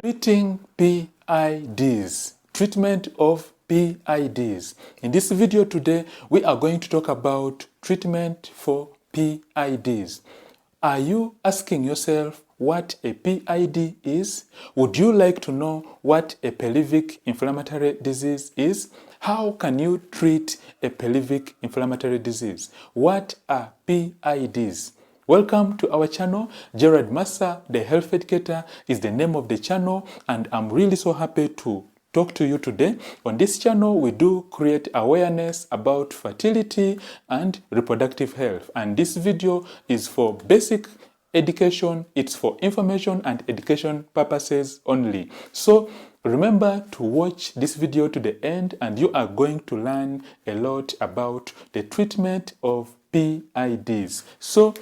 Treating PIDs, treatment of PIDs. In this video today, we are going to talk about treatment for PIDs. Are you asking yourself what a PID is? Would you like to know what a pelvic inflammatory disease is? How can you treat a pelvic inflammatory disease? What are PIDs? Welcome to our channel. Gerard Massa, the Health Educator, is the name of the channel, and I'm really so happy to talk to you today. On this channel, we do create awareness about fertility and reproductive health, and this video is for basic education. It's for information and education purposes only. So remember to watch this video to the end, and you are going to learn a lot about the treatment of PIDs. So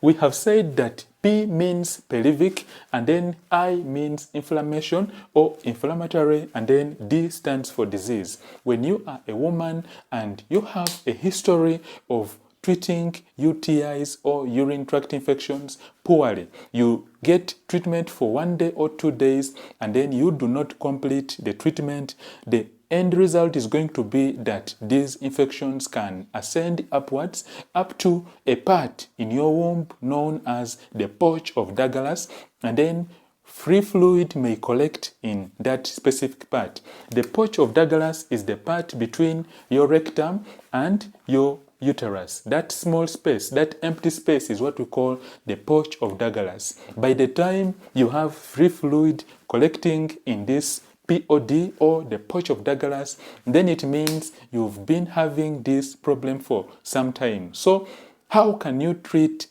we have said that P means pelvic, and then I means inflammation or inflammatory, and then D stands for disease. When you are a woman and you have a history of treating UTIs or urine tract infections poorly, you get treatment for 1 day or 2 days, and then you do not complete the treatment, the end result is going to be that these infections can ascend upwards up to a part in your womb known as the pouch of Douglas, and then free fluid may collect in that specific part. The pouch of Douglas is the part between your rectum and your uterus. That small space, that empty space, is what we call the pouch of Douglas. By the time you have free fluid collecting in this POD or the pouch of Douglas, then it means you've been having this problem for some time. So how can you treat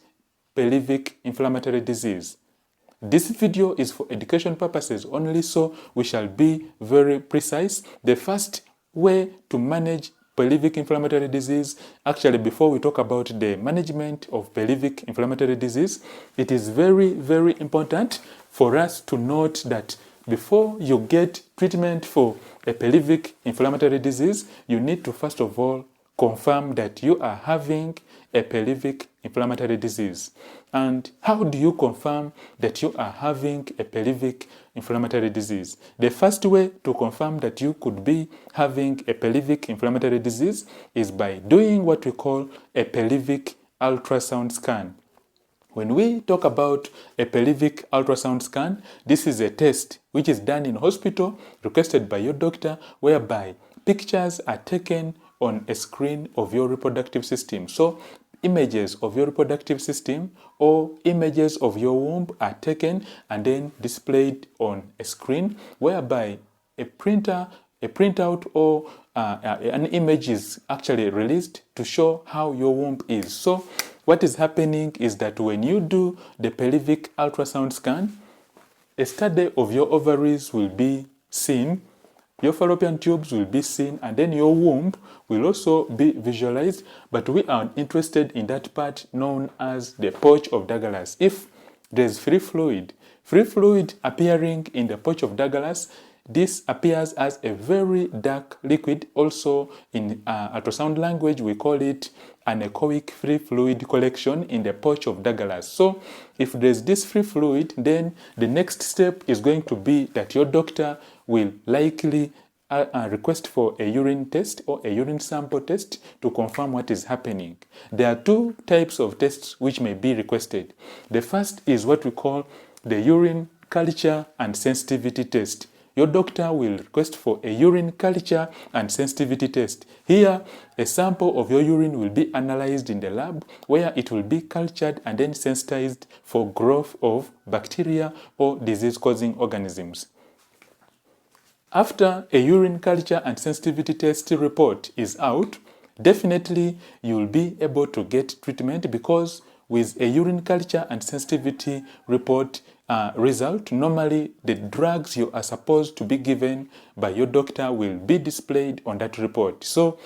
pelvic inflammatory disease? This video is for education purposes only, so we shall be very precise. The first way to manage pelvic inflammatory disease, actually before we talk about the management of pelvic inflammatory disease, it is very, very important for us to note that before you get treatment for a pelvic inflammatory disease, you need to first of all confirm that you are having a pelvic inflammatory disease. And how do you confirm that you are having a pelvic inflammatory disease? The first way to confirm that you could be having a pelvic inflammatory disease is by doing what we call a pelvic ultrasound scan. When we talk about a pelvic ultrasound scan, this is a test which is done in hospital, requested by your doctor, whereby pictures are taken on a screen of your reproductive system. So images of your reproductive system or images of your womb are taken and then displayed on a screen, whereby a printout or an image is actually released to show how your womb is. So what is happening is that when you do the pelvic ultrasound scan, a study of your ovaries will be seen, your fallopian tubes will be seen, and then your womb will also be visualized, but we are interested in that part known as the pouch of Douglas. If there's free fluid appearing in the pouch of Douglas, this appears as a very dark liquid. Also in ultrasound language, we call it anechoic free fluid collection in the pouch of Douglas. So if there's this free fluid, then the next step is going to be that your doctor will likely request for a urine test or a urine sample test to confirm what is happening. There are two types of tests which may be requested. The first is what we call the urine culture and sensitivity test. Your doctor will request for a urine culture and sensitivity test. Here, a sample of your urine will be analyzed in the lab, where it will be cultured and then sensitized for growth of bacteria or disease-causing organisms. After a urine culture and sensitivity test report is out, definitely you will be able to get treatment, because with a urine culture and sensitivity report result, normally the drugs you are supposed to be given by your doctor will be displayed on that report. So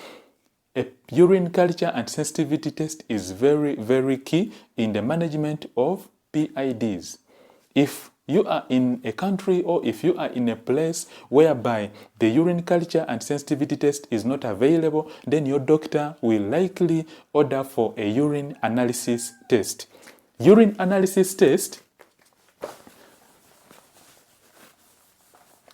a urine culture and sensitivity test is very, very key in the management of PIDs. If you are in a country or if you are in a place whereby the urine culture and sensitivity test is not available, then your doctor will likely order for a urine analysis test. Urine analysis test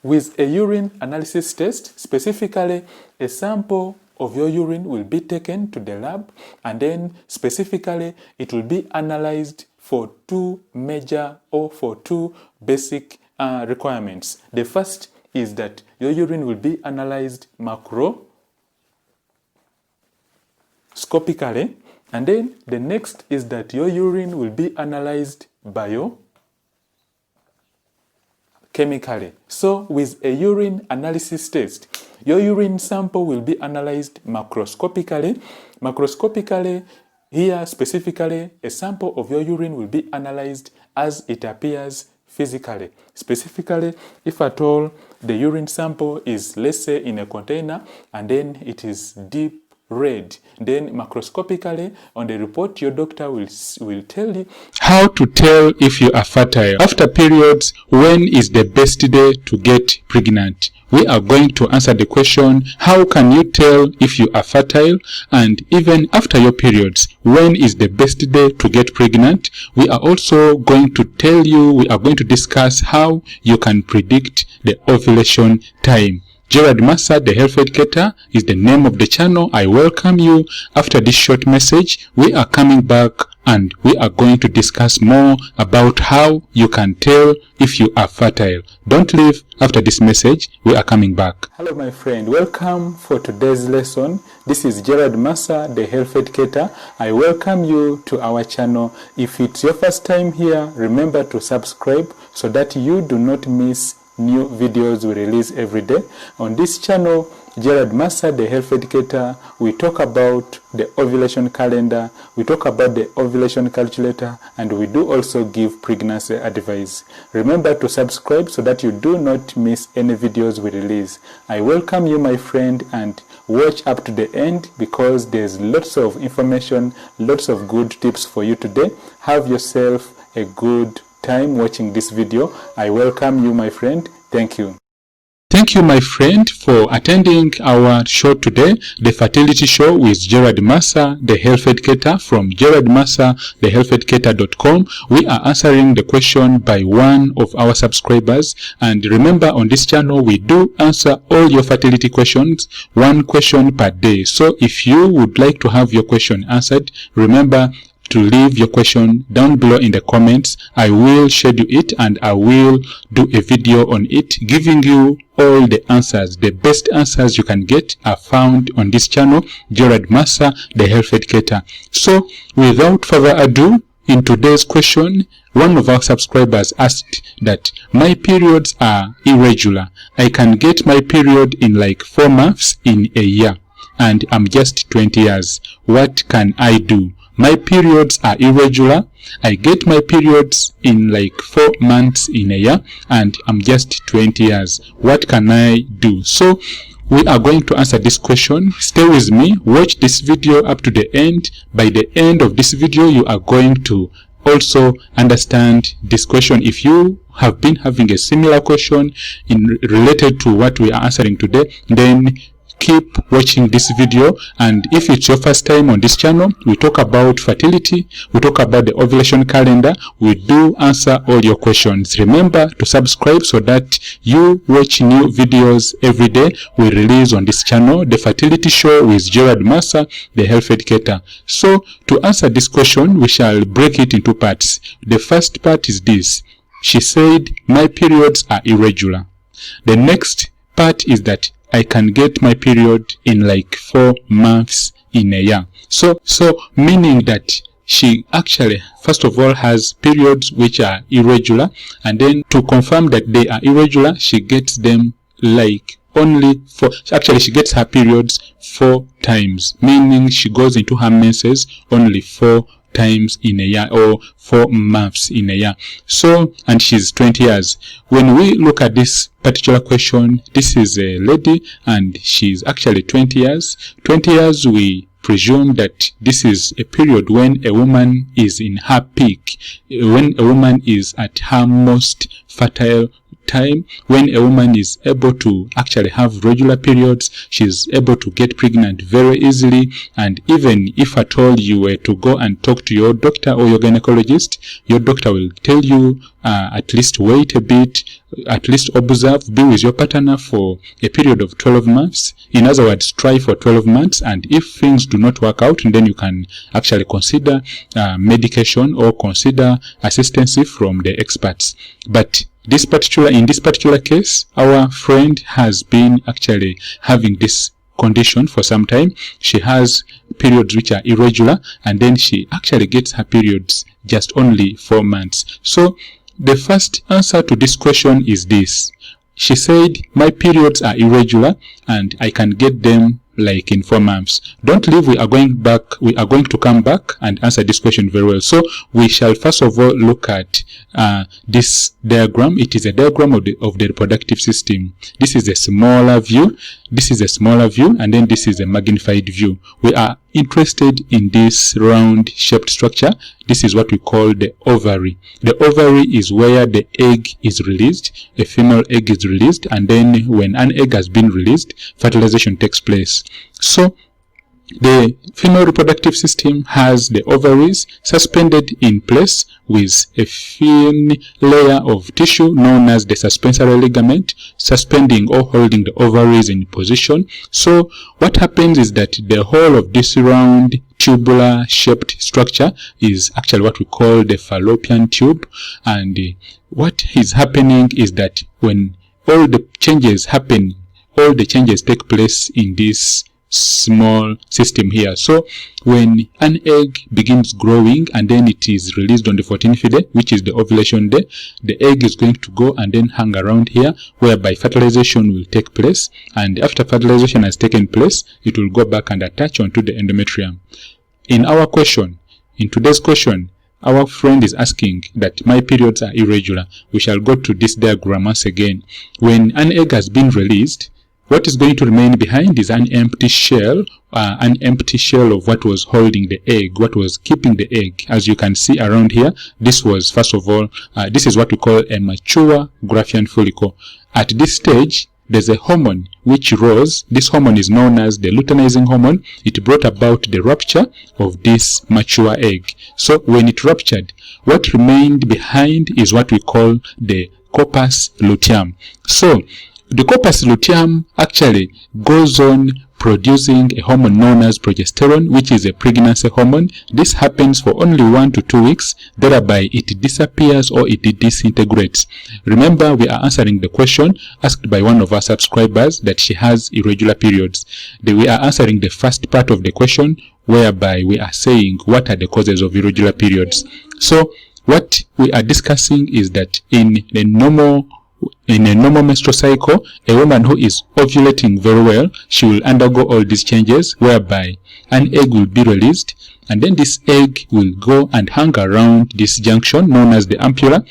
with a urine analysis test. Specifically, a sample of your urine will be taken to the lab, and then specifically it will be analyzed for two major or for two basic requirements. The first is that your urine will be analyzed macroscopically, and then the next is that your urine will be analyzed biochemically. So with a urine analysis test, your urine sample will be analyzed macroscopically. Macroscopically, here specifically, a sample of your urine will be analyzed as it appears physically. Specifically, if at all the urine sample is, let's say, in a container and then it is deep red, then macroscopically on the report your doctor will tell you how to tell if you are fertile. After periods, when is the best day to get pregnant? We are going to answer the question, how can you tell if you are fertile? And even after your periods, when is the best day to get pregnant? We are also going to tell you, we are going to discuss how you can predict the ovulation time. Gerard Massa, the health educator, is the name of the channel. I welcome you. After this short message, we are coming back and we are going to discuss more about how you can tell if you are fertile. Don't leave. After this message, we are coming back. Hello my friend, welcome for today's lesson. This is Gerard Massa, the health educator. I welcome you to our channel. If it's your first time here, remember to subscribe so that you do not miss new videos we release every day. On this channel, Gerard Massa, the health educator, we talk about the ovulation calendar, we talk about the ovulation calculator, and we do also give pregnancy advice. Remember to subscribe so that you do not miss any videos we release. I welcome you, my friend, and watch up to the end because there's lots of information, lots of good tips for you today. Have yourself a good time watching this video. I welcome you, my friend. Thank you. Thank you, my friend, for attending our show today, the Fertility Show with Gerard Massa, the health educator from gerardmassa.thehealtheducator.com. We are answering the question by one of our subscribers. And remember, on this channel, we do answer all your fertility questions, one question per day. So if you would like to have your question answered, remember to leave your question down below in the comments. I will schedule it and I will do a video on it, giving you all the answers. The best answers you can get are found on this channel, Gerard Massa, the health educator. So without further ado, in today's question, one of our subscribers asked that my periods are irregular. I can get my period in like 4 months in a year and I'm just 20 years. What can I do? My periods are irregular. I get my periods in like 4 months in a year and I'm just 20 years. What can I do? So we are going to answer this question. Stay with me. Watch this video up to the end. By the end of this video, you are going to also understand this question. If you have been having a similar question related to what we are answering today, then keep watching this video. And if it's your first time on this channel, we talk about fertility, we talk about the ovulation calendar, we do answer all your questions. Remember to subscribe so that you watch new videos every day we release on this channel, the Fertility Show with Gerard Massa, the health educator. So to answer this question, we shall break it into parts. The first part is this. She said, my periods are irregular. The next part is that I can get my period in like 4 months in a year. So meaning that she actually, first of all, has periods which are irregular, and then to confirm that they are irregular, she gets them like only she gets her periods 4 times, meaning she goes into her menses only 4 times in a year or 4 months in a year. So, and she's 20 years. When we look at this particular question, this is a lady and she's actually 20 years. 20 years, we presume that this is a period when a woman is in her peak, when a woman is at her most fertile time when a woman is able to actually have regular periods. She's able to get pregnant very easily, and even if at all you were to go and talk to your doctor or your gynecologist, your doctor will tell you at least wait a bit, at least observe, be with your partner for a period of 12 months. In other words, try for 12 months, and if things do not work out, then you can actually consider medication or consider assistance from the experts. But in this particular case, our friend has been actually having this condition for some time. She has periods which are irregular, and then she actually gets her periods just only 4 months. So the first answer to this question is this. She said, my periods are irregular and I can get them like in 4 months. Don't leave, we are going to come back and answer this question very well. So we shall first of all look at this diagram. It is a diagram of the reproductive system. This is a smaller view, this is a smaller view, and then this is a magnified view. We are interested in this round shaped structure. This is what we call the ovary. The ovary is where the egg is released. A female egg is released, and then when an egg has been released, fertilization takes place. So the female reproductive system has the ovaries suspended in place with a thin layer of tissue known as the suspensory ligament suspending or holding the ovaries in position. So what happens is that the whole of this round tubular shaped structure is actually what we call the fallopian tube, and what is happening is that when all the changes happen, all the changes take place in this small system here. So when an egg begins growing and then it is released on the 14th day, which is the ovulation day, the egg is going to go and then hang around here, whereby fertilization will take place, and after fertilization has taken place, it will go back and attach onto the endometrium. In today's question, our friend is asking that my periods are irregular. We shall go to this diagram once again. When an egg has been released, what is going to remain behind is an empty shell of what was holding the egg, what was keeping the egg. As you can see around here, this was, first of all, this is what we call a mature Graafian follicle. At this stage, there's a hormone which rose. This hormone is known as the luteinizing hormone. It brought about the rupture of this mature egg. So when it ruptured, what remained behind is what we call the corpus luteum. So the corpus luteum actually goes on producing a hormone known as progesterone, which is a pregnancy hormone. This happens for only 1 to 2 weeks, thereby it disappears or it disintegrates. Remember, we are answering the question asked by one of our subscribers that she has irregular periods. We are answering the first part of the question, whereby we are saying what are the causes of irregular periods. So what we are discussing is that in a normal menstrual cycle, a woman who is ovulating very well, she will undergo all these changes, whereby an egg will be released, and then this egg will go and hang around this junction known as the ampulla,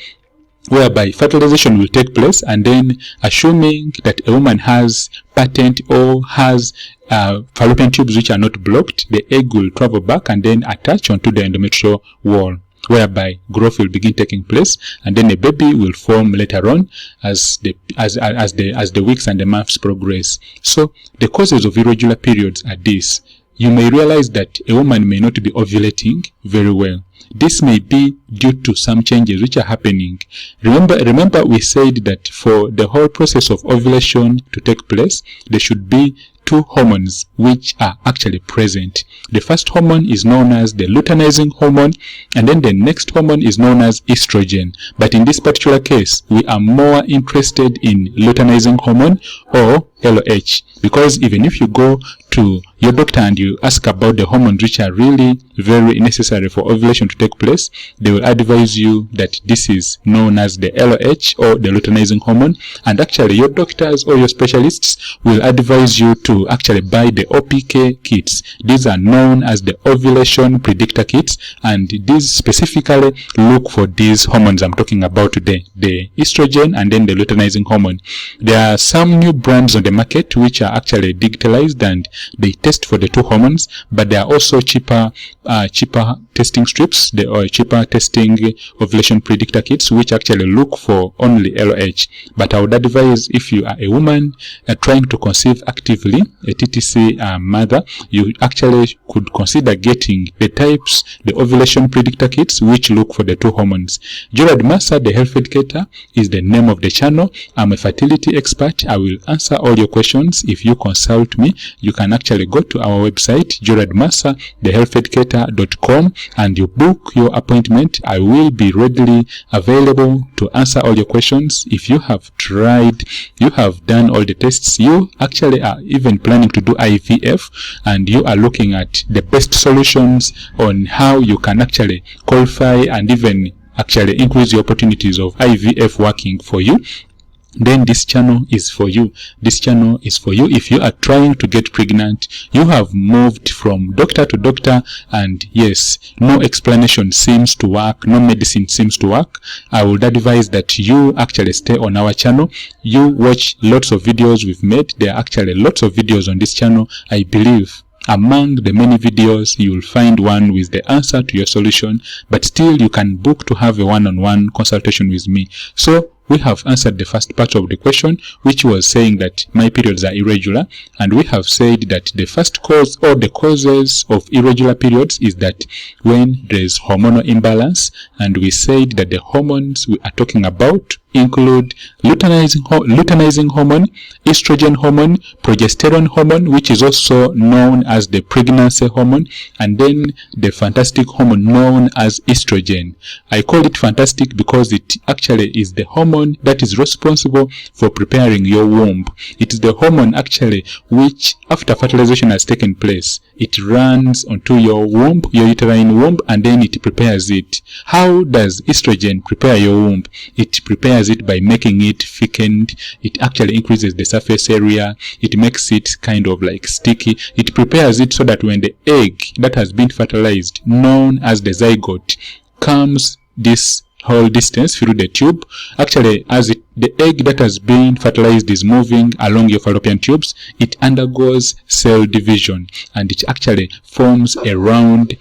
whereby fertilization will take place. And then, assuming that a woman has patent or has fallopian tubes which are not blocked, the egg will travel back and then attach onto the endometrial wall, whereby growth will begin taking place, and then a baby will form later on as the weeks and the months progress. So the causes of irregular periods are this. You may realize that a woman may not be ovulating very well. This may be due to some changes which are happening. Remember we said that for the whole process of ovulation to take place, there should be 2 hormones which are actually present. The first hormone is known as the luteinizing hormone, and then the next hormone is known as estrogen. But in this particular case, we are more interested in luteinizing hormone, or LH, because even if you go to your doctor and you ask about the hormones which are really very necessary for ovulation to take place, they will advise you that this is known as the LH, or the luteinizing hormone. And actually your doctors or your specialists will advise you to actually buy the OPK kits. These are known as the ovulation predictor kits, and these specifically look for these hormones I'm talking about today, the estrogen and then the luteinizing hormone. There are some new brands on the market which are actually digitalized and they test for the 2 hormones, but there are also cheaper testing strips, the cheaper testing ovulation predictor kits, which actually look for only LH. But I would advise, if you are a woman trying to conceive actively, a TTC mother, you actually could consider getting the ovulation predictor kits, which look for the two hormones. Gerard Massa, the health educator, is the name of the channel. I'm a fertility expert. I will answer all your questions. If you consult me, you can actually go to our website, Gerard Massa, thehealtheducator.com, and you book your appointment. I will be readily available to answer all your questions. If you have tried, you have done all the tests, you actually are even planning to do IVF, and you are looking at the best solutions on how you can actually qualify and even actually increase your opportunities of IVF working for you, then this channel is for you. This channel is for you. If you are trying to get pregnant, you have moved from doctor to doctor, and yes, no explanation seems to work, no medicine seems to work, I would advise that you actually stay on our channel. You watch lots of videos we've made. There are actually lots of videos on this channel. I believe among the many videos, you will find one with the answer to your solution, but still you can book to have a one-on-one consultation with me. So we have answered the first part of the question, which was saying that my periods are irregular, and we have said that the first cause or the causes of irregular periods is that when there is hormonal imbalance, and we said that the hormones we are talking about include luteinizing hormone, estrogen hormone, progesterone hormone, which is also known as the pregnancy hormone, and then the fantastic hormone known as estrogen. I call it fantastic because it actually is the hormone that is responsible for preparing your womb. It is the hormone actually which, after fertilization has taken place, it runs onto your womb, your uterine womb, and then it prepares it. How does estrogen prepare your womb? It prepares it by making it thickened. It actually increases the surface area. It makes it kind of like sticky. It prepares it so that when the egg that has been fertilized, known as the zygote, comes this whole distance through the tube, actually as the egg that has been fertilized is moving along your fallopian tubes, it undergoes cell division, and it actually forms a round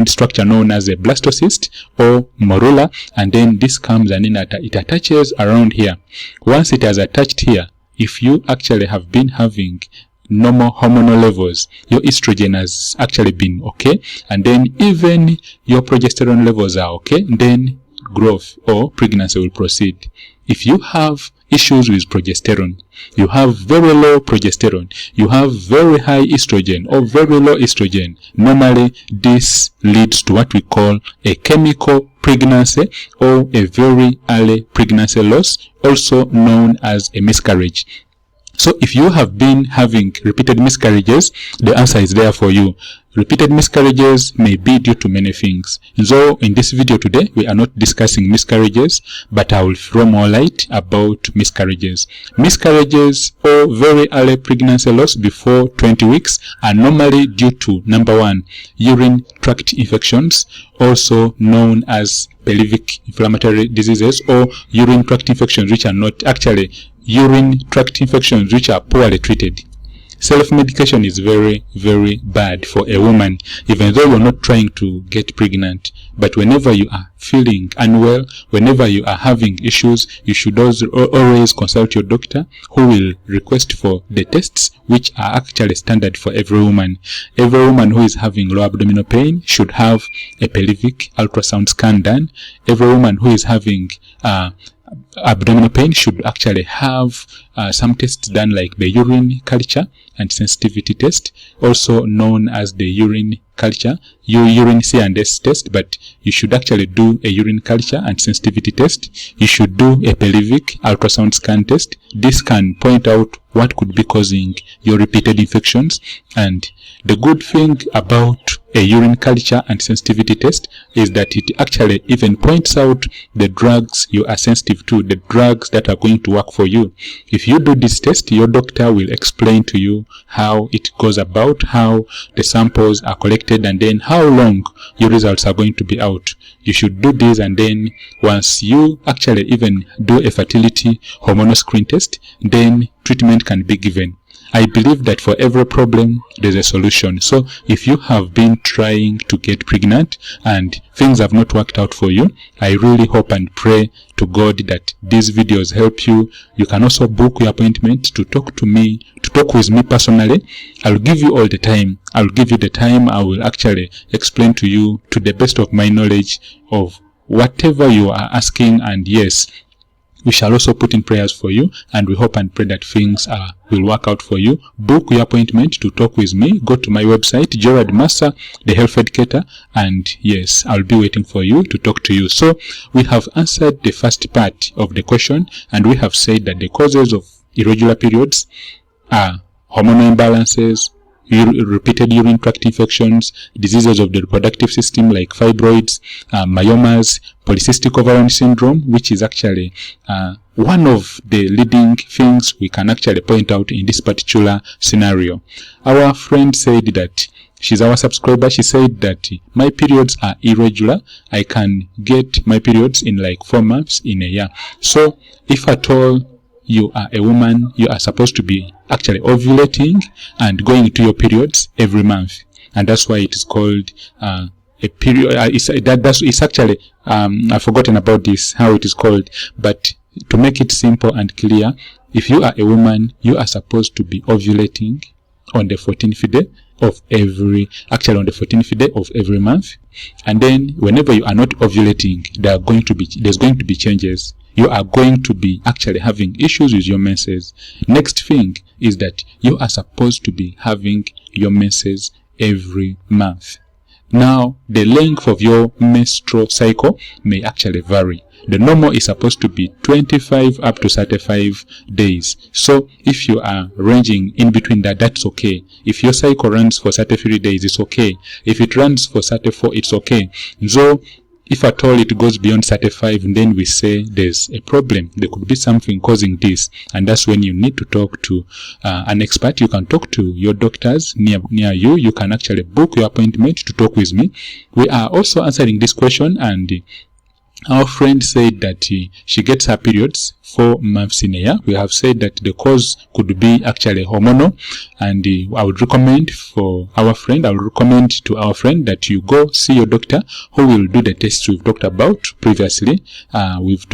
structure known as a blastocyst or morula, and then this comes and then it attaches around here. Once it has attached here, if you actually have been having normal hormonal levels, your estrogen has actually been okay, and then even your progesterone levels are okay, then growth or pregnancy will proceed. If you have issues with progesterone, you have very low progesterone, you have very high estrogen or very low estrogen, normally this leads to what we call a chemical pregnancy or a very early pregnancy loss, also known as a miscarriage. So if you have been having repeated miscarriages, the answer is there for you. Repeated miscarriages may be due to many things. So in this video today, we are not discussing miscarriages, but I will throw more light about miscarriages. Miscarriages or very early pregnancy loss before 20 weeks are normally due to, number one, urine tract infections, also known as pelvic inflammatory diseases, or urine tract infections which are not actually urine tract infections which are poorly treated. Self-medication is very, very bad for a woman, even though you're not trying to get pregnant. But whenever you are feeling unwell, whenever you are having issues, you should always consult your doctor, who will request for the tests which are actually standard for every woman. Every woman who is having low abdominal pain should have a pelvic ultrasound scan done. Every woman who is having abdominal pain should actually have some tests done, like the urine culture and sensitivity test, also known as the urine culture, urine C&S test, but you should actually do a urine culture and sensitivity test. You should do a pelvic ultrasound scan test. This can point out what could be causing your repeated infections. And the good thing about a urine culture and sensitivity test is that it actually even points out the drugs you are sensitive to, the drugs that are going to work for you. If you do this test, your doctor will explain to you how it goes about, how the samples are collected, and then how long your results are going to be out. You should do this, and then once you actually even do a fertility hormonal screen test, then treatment can be given. I believe that for every problem, there's a solution. So if you have been trying to get pregnant and things have not worked out for you, I really hope and pray to God that these videos help you. You can also book your appointment to talk to me, to talk with me personally. I'll give you all the time. I'll give you the time. I will actually explain to you to the best of my knowledge of whatever you are asking. And yes, we shall also put in prayers for you, and we hope and pray that things will work out for you. Book your appointment to talk with me. Go to my website, Gerard Massa, the Health Educator, and yes, I'll be waiting for you to talk to you. So we have answered the first part of the question, and we have said that the causes of irregular periods are hormonal imbalances, repeated urine tract infections, diseases of the reproductive system like fibroids, myomas, polycystic ovarian syndrome, which is actually one of the leading things we can actually point out in this particular scenario. Our friend said that, she's our subscriber, she said that my periods are irregular. I can get my periods in like 4 months in a year. So if at all you are a woman, you are supposed to be actually ovulating and going to your periods every month, and that's why it is called a period. It's actually I've forgotten about this, how it is called, but to make it simple and clear, if you are a woman, you are supposed to be ovulating on the 14th day of every, actually on the 14th day of every month, and then whenever you are not ovulating, there's going to be changes. You are going to be actually having issues with your menses. Next thing is that you are supposed to be having your menses every month. Now, the length of your menstrual cycle may actually vary. The normal is supposed to be 25 up to 35 days. So if you are ranging in between that, that's okay. If your cycle runs for 33 days, it's okay. If it runs for 34, it's okay. So if at all it goes beyond 35, then we say there's a problem. There could be something causing this, and that's when you need to talk to an expert. You can talk to your doctors near you. You can actually book your appointment to talk with me. We are also answering this question, and our friend said that she gets her periods 4 months in a year. We have said that the cause could be actually hormonal, and I would recommend to our friend that you go see your doctor, who will do the tests we've talked about previously. With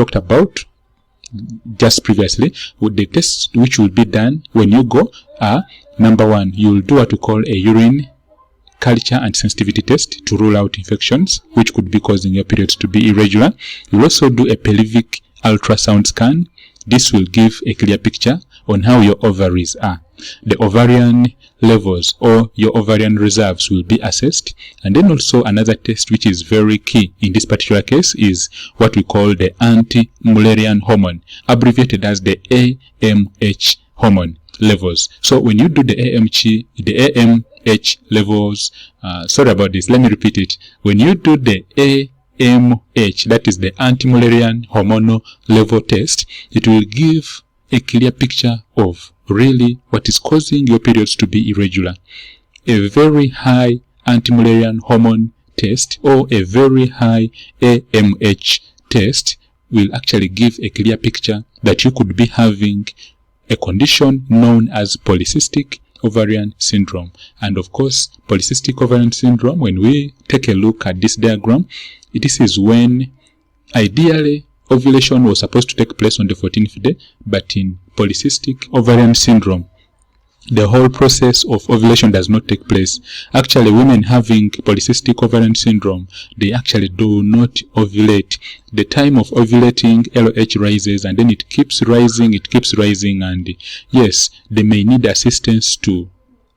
the tests which will be done when you go are, number 1, you will do what we call a urine culture and sensitivity test to rule out infections which could be causing your periods to be irregular. You'll also do a pelvic ultrasound scan. This will give a clear picture on how your ovaries are. The ovarian levels or your ovarian reserves will be assessed. And then also another test which is very key in this particular case is what we call the anti-Mullerian hormone, abbreviated as the AMH hormone levels. So when you do the AMH levels, sorry about this, let me repeat it. When you do the AMH, that is the anti-Mullerian hormonal level test, it will give a clear picture of really what is causing your periods to be irregular. A very high anti-Mullerian hormone test or a very high AMH test will actually give a clear picture that you could be having a condition known as polycystic ovarian syndrome. And of course, polycystic ovarian syndrome, when we take a look at this diagram, this is when ideally ovulation was supposed to take place on the 14th day, but in polycystic ovarian syndrome, the whole process of ovulation does not take place. Actually, women having polycystic ovarian syndrome, they actually do not ovulate. The time of ovulating, LH rises, and then it keeps rising, and yes, they may need assistance to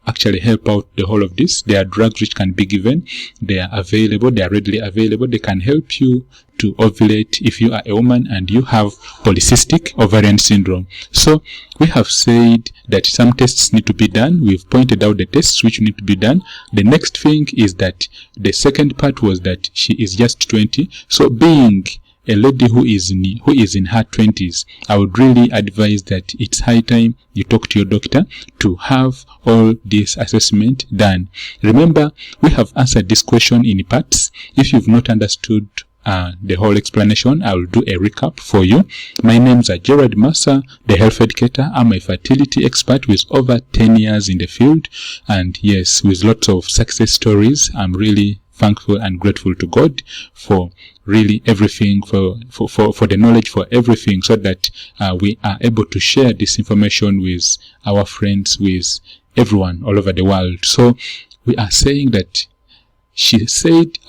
actually help out the whole of this. There are drugs which can be given. They are available. They are readily available. They can help you to ovulate if you are a woman and you have polycystic ovarian syndrome. So we have said that some tests need to be done. We've pointed out the tests which need to be done. The next thing is that the second part was that she is just 20. So being a lady who is in her 20s, I would really advise that it's high time you talk to your doctor to have all this assessment done. Remember, we have answered this question in parts. If you've not understood the whole explanation, I will do a recap for you. My name's Gerard Massa, the health educator. I'm a fertility expert with over 10 years in the field, and yes, with lots of success stories. I'm really thankful and grateful to God for really everything, for the knowledge, for everything, so that we are able to share this information with our friends, with everyone all over the world. So we are saying that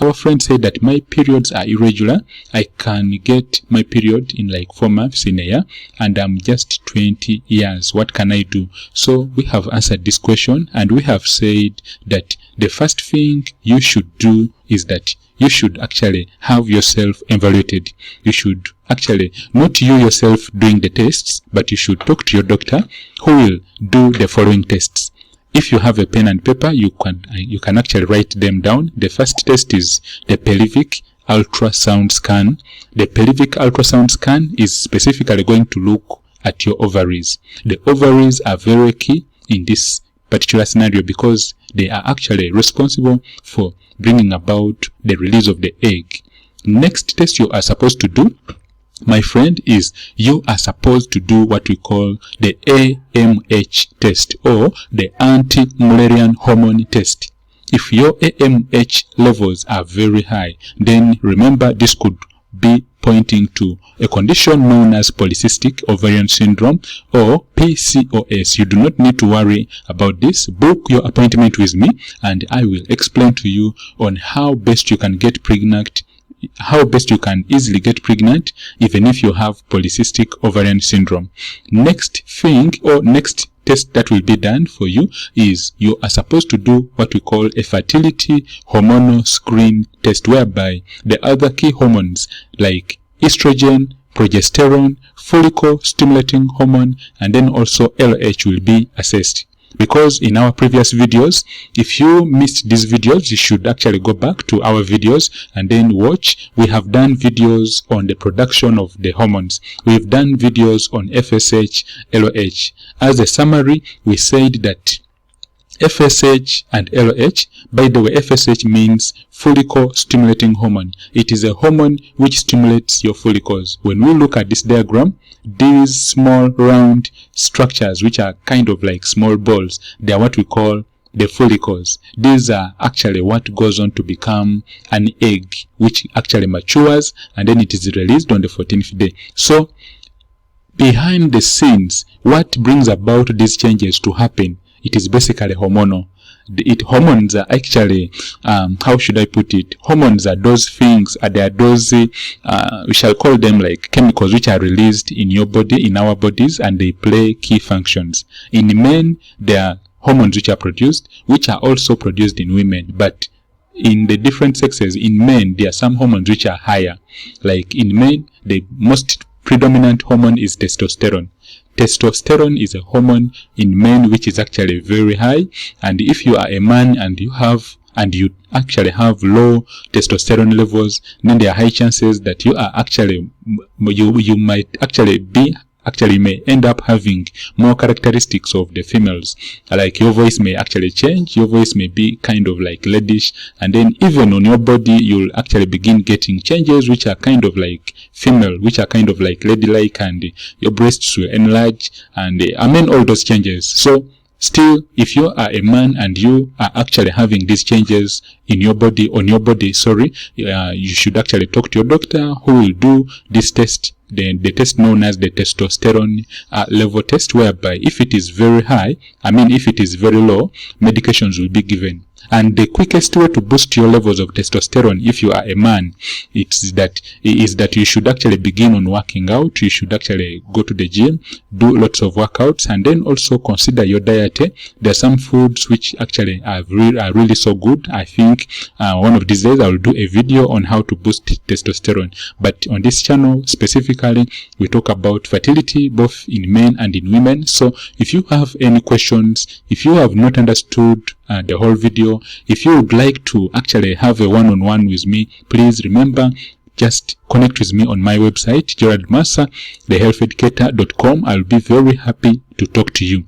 our friend said that my periods are irregular. I can get my period in like 4 months in a year, and I'm just 20 years. What can I do? So we have answered this question, and we have said that the first thing you should do is that you should actually have yourself evaluated. You should actually, not you yourself doing the tests, but you should talk to your doctor, who will do the following tests. If you have a pen and paper, you can actually write them down. The first test is the pelvic ultrasound scan. The pelvic ultrasound scan is specifically going to look at your ovaries. The ovaries are very key in this particular scenario because they are actually responsible for bringing about the release of the egg. Next test you are supposed to do, my friend, is you are supposed to do what we call the AMH test, or the anti-Mullerian hormone test. If your AMH levels are very high, then remember this could be pointing to a condition known as polycystic ovarian syndrome, or PCOS. You do not need to worry about this. Book your appointment with me, and I will explain to you on how best you can get pregnant, how best you can easily get pregnant even if you have polycystic ovarian syndrome. Next thing, or next test that will be done for you, is you are supposed to do what we call a fertility hormonal screen test, whereby the other key hormones like estrogen, progesterone, follicle stimulating hormone, and then also LH will be assessed. Because in our previous videos, if you missed these videos, you should actually go back to our videos and then watch. We have done videos on the production of the hormones. We've done videos on FSH, LH. As a summary, we said that FSH and LH, by the way, FSH means follicle stimulating hormone. It is a hormone which stimulates your follicles. When we look at this diagram, these small round structures, which are kind of like small balls, they are what we call the follicles. These are actually what goes on to become an egg, which actually matures, and then it is released on the 14th day. So behind the scenes, what brings about these changes to happen, it is basically hormonal. Hormones are actually, how should I put it? Hormones are those things, they are those, we shall call them like chemicals which are released in your body, in our bodies, and they play key functions. In men, there are hormones which are produced, which are also produced in women, but in the different sexes, in men, there are some hormones which are higher. Like in men, the most predominant hormone is testosterone. Testosterone is a hormone in men which is actually very high, and if you are a man and you actually have low testosterone levels, then there are high chances that you are actually, you might actually be, you may end up having more characteristics of the females. Like your voice may actually change, your voice may be kind of like leadish, and then even on your body you'll actually begin getting changes which are kind of like female, which are kind of like ladylike, and your breasts will enlarge, and I mean all those changes. So still, if you are a man and you are actually having these changes in your body, you should actually talk to your doctor, who will do this test, the test known as the testosterone level test, whereby if it is very high, if it is very low, medications will be given. And the quickest way to boost your levels of testosterone, if you are a man, is that you should actually begin on working out. You should actually go to the gym, do lots of workouts, and then also consider your diet. There are some foods which actually are really so good. I think one of these days I will do a video on how to boost testosterone. But on this channel specifically, we talk about fertility both in men and in women. So if you have any questions, if you have not understood the whole video, if you would like to actually have a one-on-one with me, please remember, just connect with me on my website, gerardmassa, thehealtheducator.com. I'll be very happy to talk to you.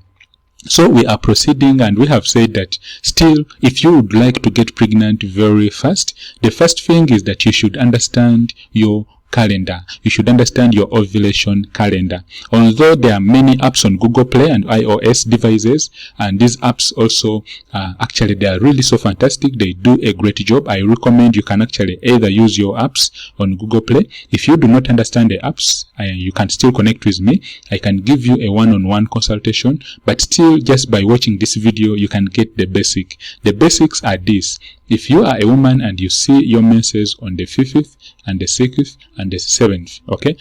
So we are proceeding, and we have said that still, if you would like to get pregnant very fast, the first thing is that you should understand your calendar. You should understand your ovulation calendar. Although there are many apps on Google Play and iOS devices, and these apps also actually, they are really so fantastic. They do a great job. I recommend you can actually either use your apps on Google Play. If you do not understand the apps, you can still connect with me. I can give you a one-on-one consultation, but still, just by watching this video, you can get the basic. The basics are this: if you are a woman and you see your menses on the 5th and the 6th and the 7th, okay,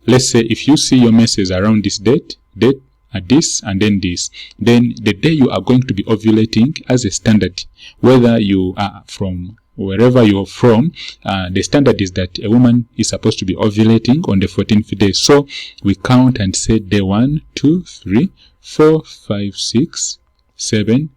let's say if you see your menses around this date, this and then this, then the day you are going to be ovulating as a standard, whether you are from wherever you're from, the standard is that a woman is supposed to be ovulating on the 14th day. So we count and say day 1, 2, 3, 4, 5, 6, 7,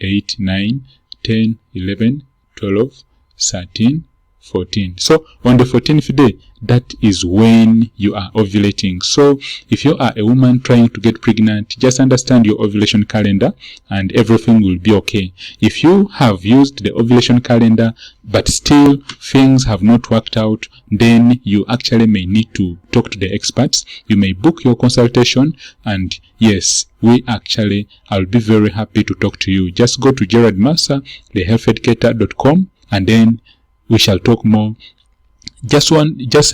8, 9, 10, 11, 12, 13, 14. So on the 14th day, that is when you are ovulating. So if you are a woman trying to get pregnant, just understand your ovulation calendar and everything will be okay. If you have used the ovulation calendar but still things have not worked out, then you actually may need to talk to the experts. You may book your consultation, and yes, I'll be very happy to talk to you. Just go to gerardmassa.thehealtheducator.com and then we shall talk more. Just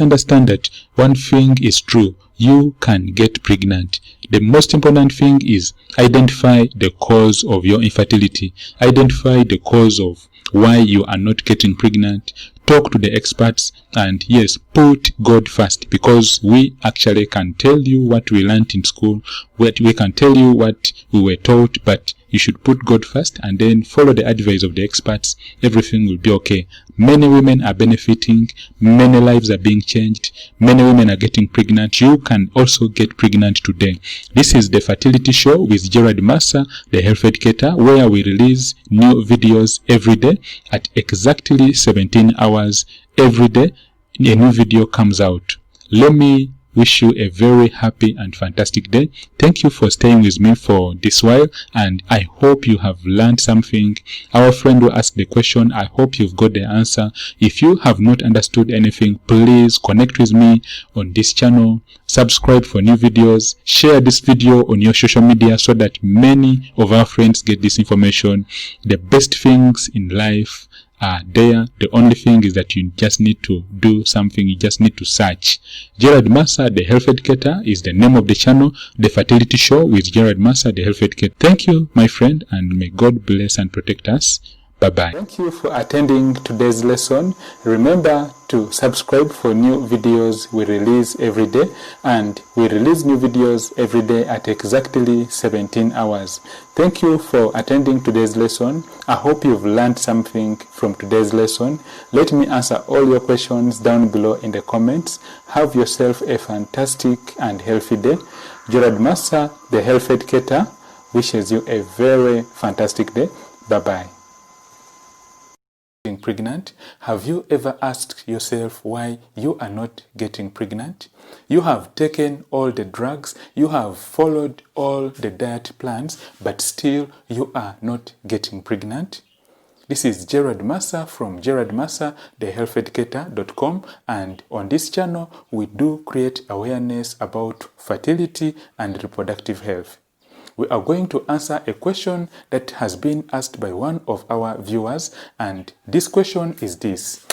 understand that one thing is true: you can get pregnant. The most important thing is identify the cause of your infertility. Identify the cause of why you are not getting pregnant. Talk to the experts, and yes, put God first, because we actually can tell you what we learned in school, we can tell you what we were taught, but you should put God first and then follow the advice of the experts. Everything will be okay. Many women are benefiting, many lives are being changed, many women are getting pregnant. You can also get pregnant today. This is the Fertility Show with Gerard Massa, the health educator, where we release new videos every day at exactly 17 hours every day. A new video comes out. Let me wish you a very happy and fantastic day. Thank you for staying with me for this while, and I hope you have learned something. Our friend who asked the question, I hope you've got the answer. If you have not understood anything, please connect with me on this channel, subscribe for new videos, share this video on your social media so that many of our friends get this information. The best things in life are there. The only thing is that you just need to do something. You just need to search. Gerard Massa, the health educator, is the name of the channel. The Fertility Show with Gerard Massa, the health educator. Thank you, my friend, and may God bless and protect us. Bye-bye. Thank you for attending today's lesson. Remember to subscribe for new videos we release every day, and we release new videos every day at exactly 17 hours. Thank you for attending today's lesson. I hope you've learned something from today's lesson. Let me answer all your questions down below in the comments. Have yourself a fantastic and healthy day. Gerard Massa, the health educator, wishes you a very fantastic day. Bye-bye. Pregnant? Have you ever asked yourself why you are not getting pregnant? You have taken all the drugs, you have followed all the diet plans, but still you are not getting pregnant? This is Gerard Massa from gerardmassa.thehealtheducator.com, and on this channel we do create awareness about fertility and reproductive health. We are going to answer a question that has been asked by one of our viewers, and this question is this: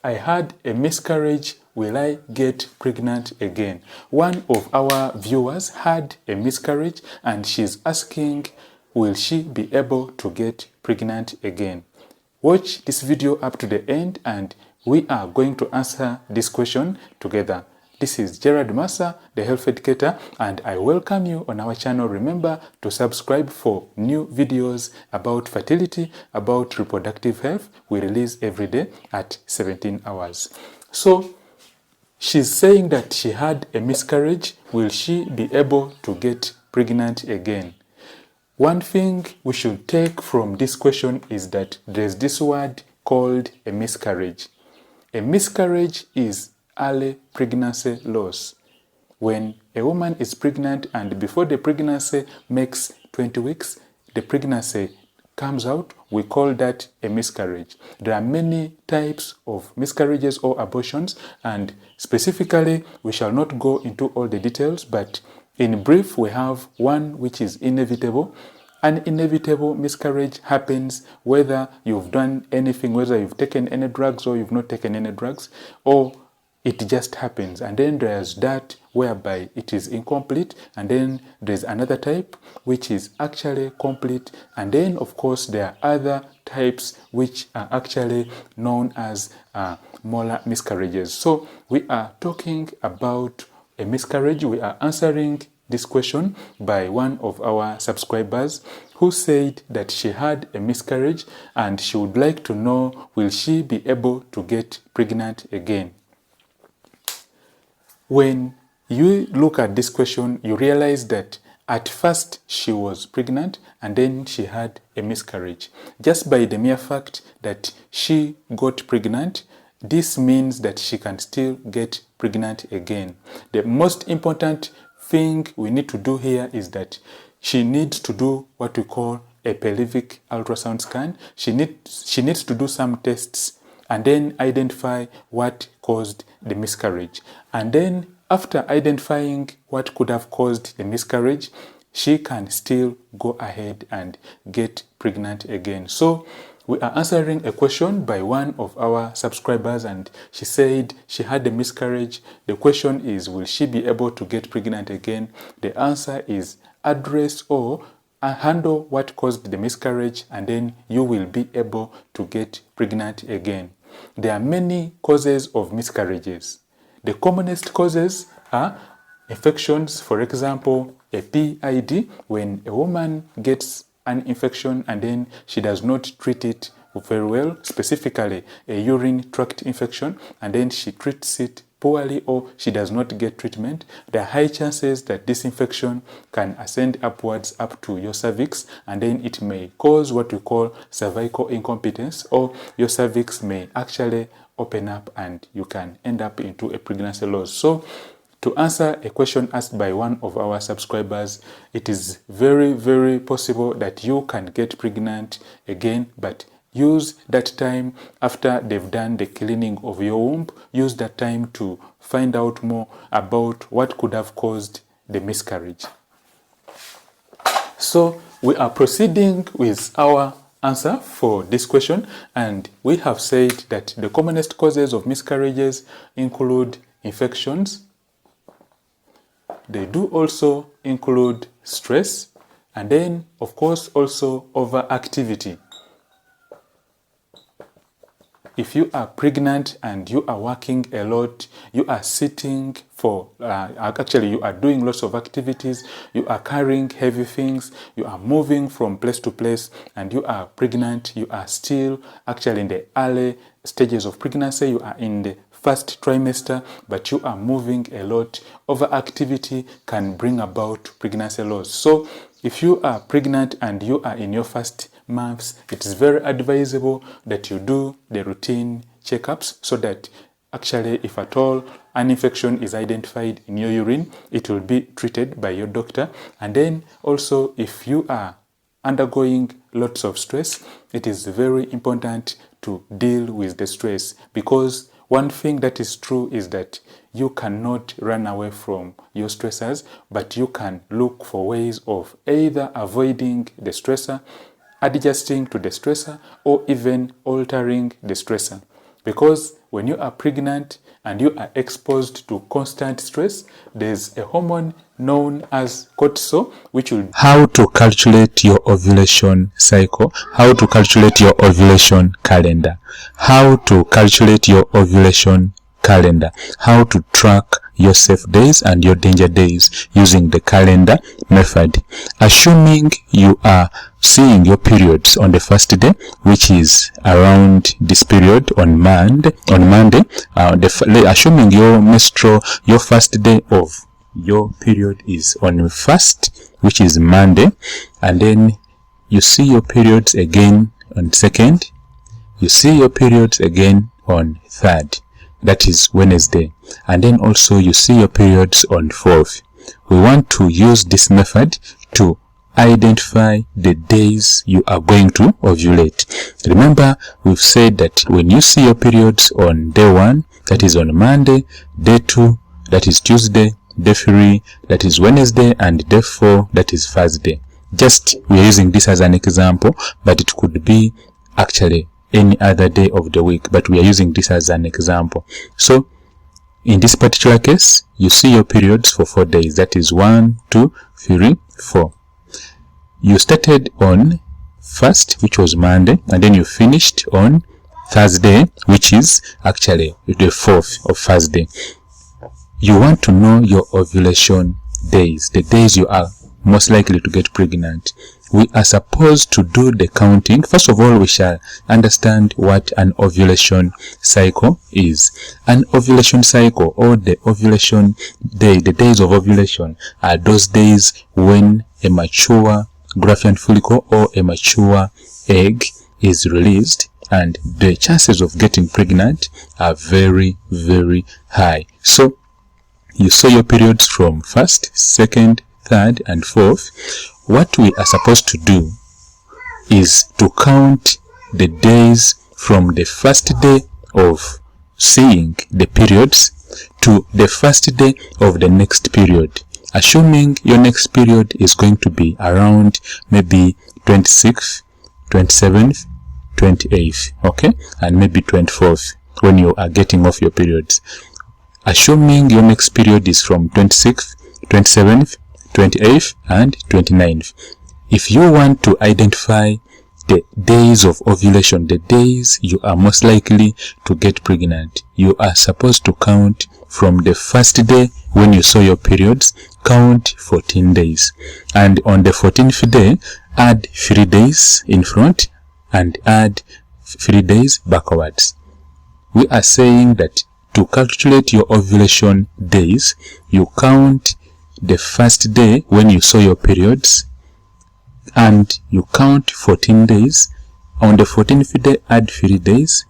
I had a miscarriage, will I get pregnant again? One of our viewers had a miscarriage and she's asking, will she be able to get pregnant again? Watch this video up to the end and we are going to answer this question together. This is Gerard Massa, the health educator, and I welcome you on our channel. Remember to subscribe for new videos about fertility, about reproductive health. We release every day at 17 hours. So she's saying that she had a miscarriage. Will she be able to get pregnant again? One thing we should take from this question is that there's this word called a miscarriage. A miscarriage is early pregnancy loss. When a woman is pregnant and before the pregnancy makes 20 weeks, the pregnancy comes out, we call that a miscarriage. There are many types of miscarriages or abortions, and specifically we shall not go into all the details, but in brief we have one which is inevitable. An inevitable miscarriage happens whether you've done anything, whether you've taken any drugs or you've not taken any drugs, or it just happens. And then there's that whereby it is incomplete, and then there's another type which is actually complete, and then of course there are other types which are actually known as molar miscarriages. So we are talking about a miscarriage. We are answering this question by one of our subscribers who said that she had a miscarriage and she would like to know, will she be able to get pregnant again? When you look at this question, you realize that at first she was pregnant and then she had a miscarriage. Just by the mere fact that she got pregnant, this means that she can still get pregnant again. The most important thing we need to do here is that she needs to do what we call a pelvic ultrasound scan. She needs to do some tests and then identify what caused the miscarriage. And then after identifying what could have caused the miscarriage, she can still go ahead and get pregnant again. So we are answering a question by one of our subscribers, and she said she had a miscarriage. The question is, will she be able to get pregnant again? The answer is address or handle what caused the miscarriage, and then you will be able to get pregnant again. There are many causes of miscarriages. The commonest causes are infections, for example, a PID, when a woman gets an infection and then she does not treat it very well, specifically a urine tract infection, and then she treats it poorly or she does not get treatment. There are high chances that this infection can ascend upwards up to your cervix, and then it may cause what we call cervical incompetence, or your cervix may actually open up and you can end up into a pregnancy loss. So to answer a question asked by one of our subscribers, it is very, very possible that you can get pregnant again, but use that time after they've done the cleaning of your womb. Use that time to find out more about what could have caused the miscarriage. So we are proceeding with our answer for this question, and we have said that the commonest causes of miscarriages include infections. They do also include stress, and then of course also overactivity. If you are pregnant and you are working a lot, you are sitting for, actually you are doing lots of activities, you are carrying heavy things, you are moving from place to place, and you are pregnant, you are still actually in the early stages of pregnancy, you are in the first trimester, but you are moving a lot. Overactivity can bring about pregnancy loss. So if you are pregnant and you are in your first months, it is very advisable that you do the routine checkups so that actually if at all an infection is identified in your urine, it will be treated by your doctor. And then also if you are undergoing lots of stress, it is very important to deal with the stress, because one thing that is true is that you cannot run away from your stressors, but you can look for ways of either avoiding the stressor, adjusting to the stressor, or even altering the stressor. Because when you are pregnant and you are exposed to constant stress, there's a hormone known as cortisol, which will... How to calculate your ovulation cycle, how to calculate your ovulation calendar, how to calculate your ovulation calendar, how to track your safe days and your danger days using the calendar method. Assuming you are seeing your periods on the first day, which is around this period on Monday, assuming your first day of your period is on 1st, which is Monday, and then you see your periods again on 2nd, you see your periods again on 3rd, that is Wednesday, and then also you see your periods on 4th. We want to use this method to identify the days you are going to ovulate. Remember, we've said that when you see your periods on day 1, that is on Monday, day 2, that is Tuesday, day 3, that is Wednesday, and day 4, that is Thursday. Just we're using this as an example, but it could be actually any other day of the week, but we are using this as an example. So in this particular case, you see your periods for 4 days. That is 1, 2, 3, 4. You started on 1st, which was Monday, and then you finished on Thursday, which is actually the 4th of Thursday. You want to know your ovulation days, the days you are most likely to get pregnant. We are supposed to do the counting. First of all, we shall understand what an ovulation cycle is. An ovulation cycle, or the ovulation day, the days of ovulation, are those days when a mature Graafian follicle or a mature egg is released, and the chances of getting pregnant are very, very high. So you saw your periods from 1st, 2nd, 3rd, and 4th. What we are supposed to do is to count the days from the first day of seeing the periods to the first day of the next period, assuming your next period is going to be around maybe 26th, 27th, 28th, okay, and maybe 24th when you are getting off your periods. Assuming your next period is from 26th, 27th, 28th, and 29th. If you want to identify the days of ovulation, the days you are most likely to get pregnant, you are supposed to count from the first day when you saw your periods, count 14 days. And on the 14th day, add 3 days in front and add 3 days backwards. We are saying that to calculate your ovulation days, you count the first day when you saw your periods and you count 14 days. On the 14th day, add 3 days,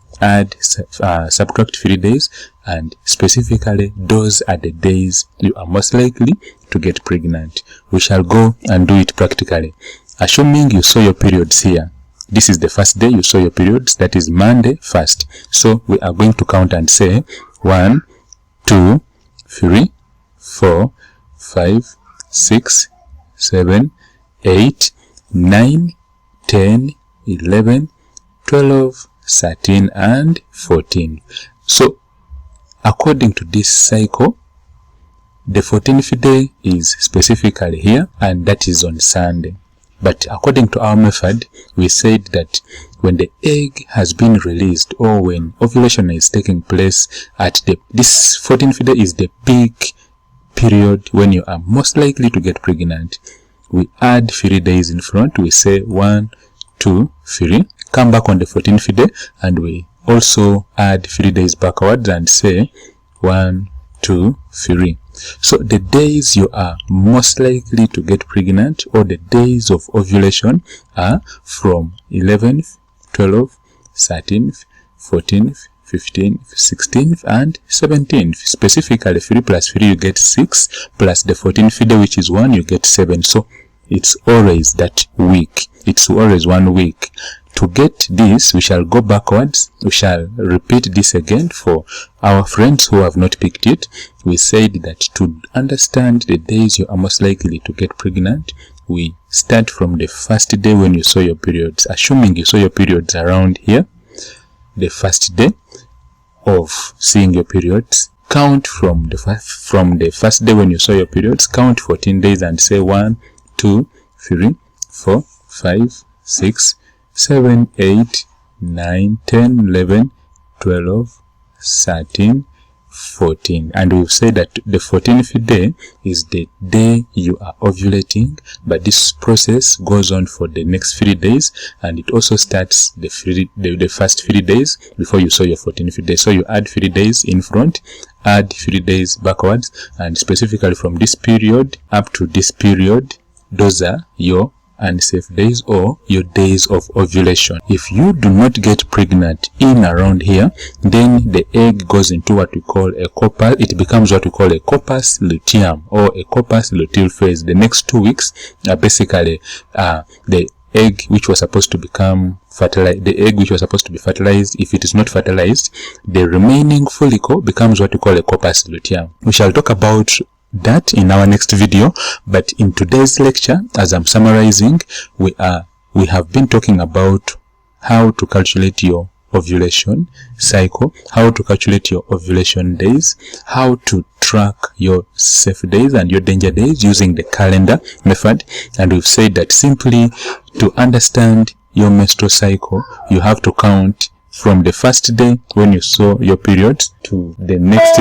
subtract 3 days, and specifically those are the days you are most likely to get pregnant. We shall go and do it practically. Assuming you saw your periods here, this is the first day you saw your periods, that is Monday 1st. So we are going to count and say 1, 2, 3, 4, 5, 6, 7, 8, 9, 10, 11, 12, 13, and 14. So according to this cycle, the 14th day is specifically here, and that is on Sunday. But according to our method, we said that when the egg has been released, or when ovulation is taking place at this 14th day is the peak period when you are most likely to get pregnant. We add 3 days in front. We say 1, 2, 3. Come back on the 14th day, and we also add 3 days backwards and say 1, 2, 3. So the days you are most likely to get pregnant, or the days of ovulation, are from 11th, 12th, 13th, 14th, 15th, 16th, and 17th. Specifically 3 plus 3 you get 6, plus the 14th day, which is 1, you get 7. So it's always that week. It's always 1 week. To get this, we shall go backwards. We shall repeat this again for our friends who have not picked it. We said that to understand the days you are most likely to get pregnant, we start from the first day when you saw your periods. Assuming you saw your periods around here, the first day of seeing your periods, count from the first day when you saw your periods, count 14 days and say 1, 2, 3, 4, 5, 6, 7, 8, 9, 10, 11, 12, 13, 14. And we've said that the 14th day is the day you are ovulating, but this process goes on for the next 3 days, and it also starts the first 3 days before you saw your 14th day. So you add 3 days in front, add 3 days backwards, and specifically from this period up to this period, those are your unsafe days or your days of ovulation. If you do not get pregnant in around here, then the egg goes into what we call a corpus. It becomes what we call a corpus luteum or a corpus luteal phase. The next 2 weeks are basically the egg which was supposed to become fertilized. The egg which was supposed to be fertilized, if it is not fertilized, the remaining follicle becomes what we call a corpus luteum. We shall talk about that in our next video, but in today's lecture, as I'm summarizing, we have been talking about how to calculate your ovulation cycle, how to calculate your ovulation days, how to track your safe days and your danger days using the calendar method. And we've said that simply to understand your menstrual cycle, you have to count from the first day when you saw your periods to the next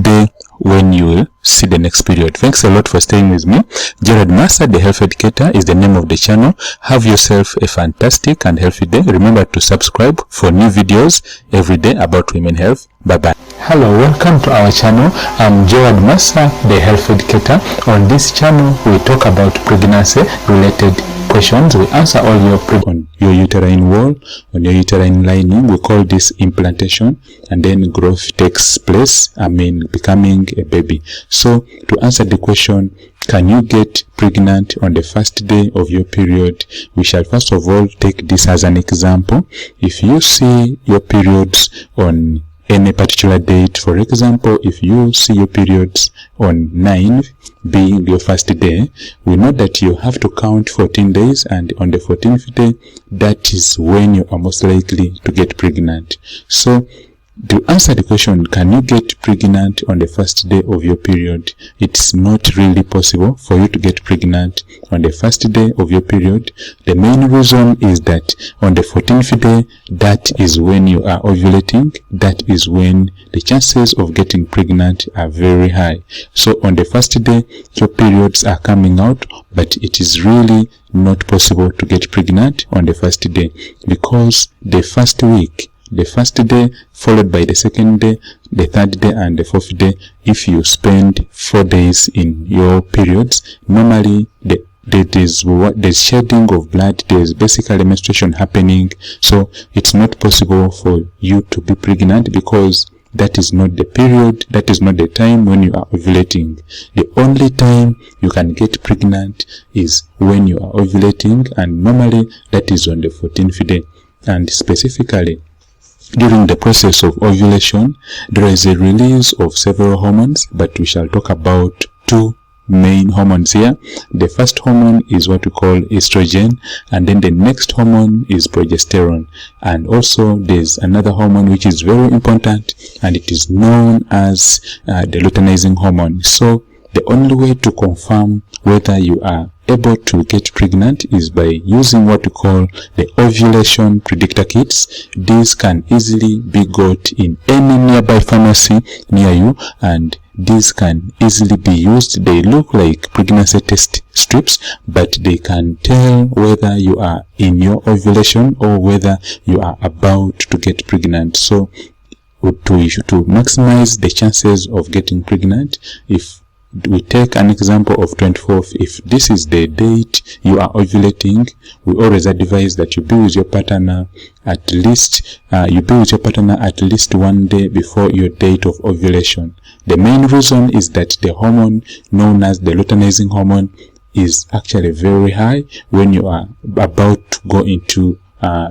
day when you will see the next period. Thanks a lot for staying with me. Gerard Massa, the Health Educator, is the name of the channel. Have yourself a fantastic and healthy day. Remember to subscribe for new videos every day about women health. Bye bye. Hello, welcome to our channel. I'm Gerard Massa, the Health Educator. On this channel, we talk about pregnancy related questions. We answer all your on your uterine wall, on your uterine lining. We call this implantation, and then growth takes place, becoming a baby. So to answer the question, can you get pregnant on the first day of your period, we shall first of all take this as an example. If you see your periods on any particular date, for example, if you see your periods on 9 being your first day, we know that you have to count 14 days, and on the 14th day, that is when you are most likely to get pregnant. So to answer the question, can you get pregnant on the first day of your period? It's not really possible for you to get pregnant on the first day of your period. The main reason is that on the 14th day, that is when you are ovulating. That is when the chances of getting pregnant are very high. So on the first day, your periods are coming out, but it is really not possible to get pregnant on the first day, because the first week, the first day followed by the second day, the third day and the fourth day, if you spend 4 days in your periods, normally there's shedding of blood, there's basically menstruation happening. So it's not possible for you to be pregnant, because that is not the period, that is not the time when you are ovulating. The only time you can get pregnant is when you are ovulating, and normally that is on the 14th day. And specifically, during the process of ovulation, there is a release of several hormones, but we shall talk about 2 main hormones here. The first hormone is what we call estrogen, and then the next hormone is progesterone. And also there's another hormone which is very important, and it is known as the luteinizing hormone. So the only way to confirm whether you are able to get pregnant is by using what we call the ovulation predictor kits. These can easily be got in any nearby pharmacy near you, and these can easily be used. They look like pregnancy test strips, but they can tell whether you are in your ovulation or whether you are about to get pregnant. So to maximize the chances of getting pregnant, if we take an example of 24th, if this is the date you are ovulating, we always advise that you be with your partner at least at least 1 day before your date of ovulation. The main reason is that the hormone known as the luteinizing hormone is actually very high when you are about to go into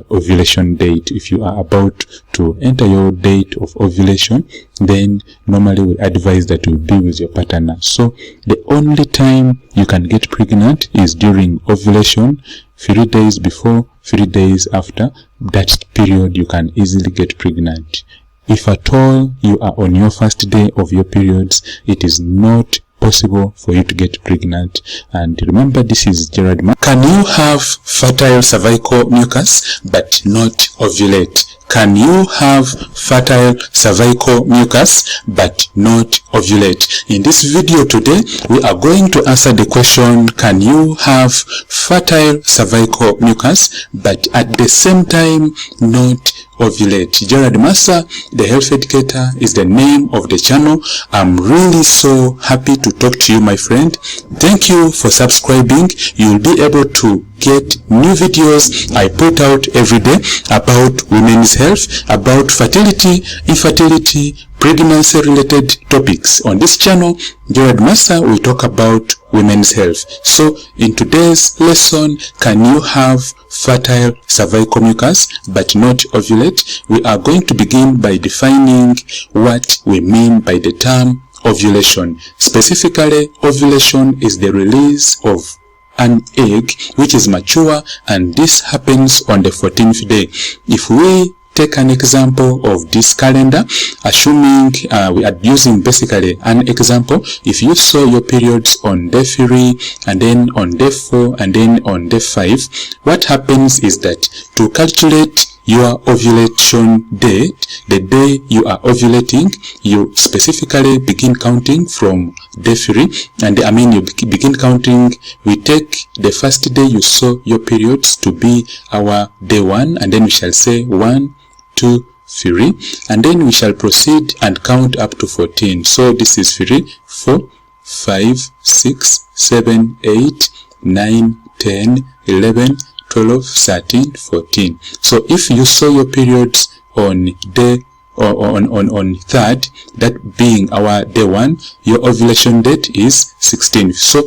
ovulation date. If you are about to enter your date of ovulation, then normally we advise that you be with your partner. So the only time you can get pregnant is during ovulation, 3 days before, 3 days after. That period you can easily get pregnant. If at all you are on your first day of your periods, it is not possible for you to get pregnant. And remember, this is Gerard. Can you have fertile cervical mucus but not ovulate? Can you have fertile cervical mucus but not ovulate? In this video today, we are going to answer the question, can you have fertile cervical mucus but at the same time not ovulate. Gerard Massa, the health educator, is the name of the channel. I'm really so happy to talk to you, my friend. Thank you for subscribing. You'll be able to get new videos I put out every day about women's health, about fertility, infertility, pregnancy related topics. On this channel, Gerard Massa will talk about women's health. So in today's lesson, can you have fertile cervical mucus but not ovulate? We are going to begin by defining what we mean by the term ovulation. Specifically, ovulation is the release of an egg which is mature, and this happens on the 14th day. If we take an example of this calendar, assuming we are using basically an example, if you saw your periods on day 3 and then on day 4 and then on day 5, what happens is that to calculate your ovulation date, the day you are ovulating, you specifically begin counting from day 3, and you begin counting. We take the first day you saw your periods to be our day 1, and then we shall say 1, 2, 3, and then we shall proceed and count up to 14. So this is 3, 4, 5, 6, 7, 8, 9, 10, 11, 12, 13, 14. So if you saw your periods on day on 3rd, that being our day 1, your ovulation date is 16th. So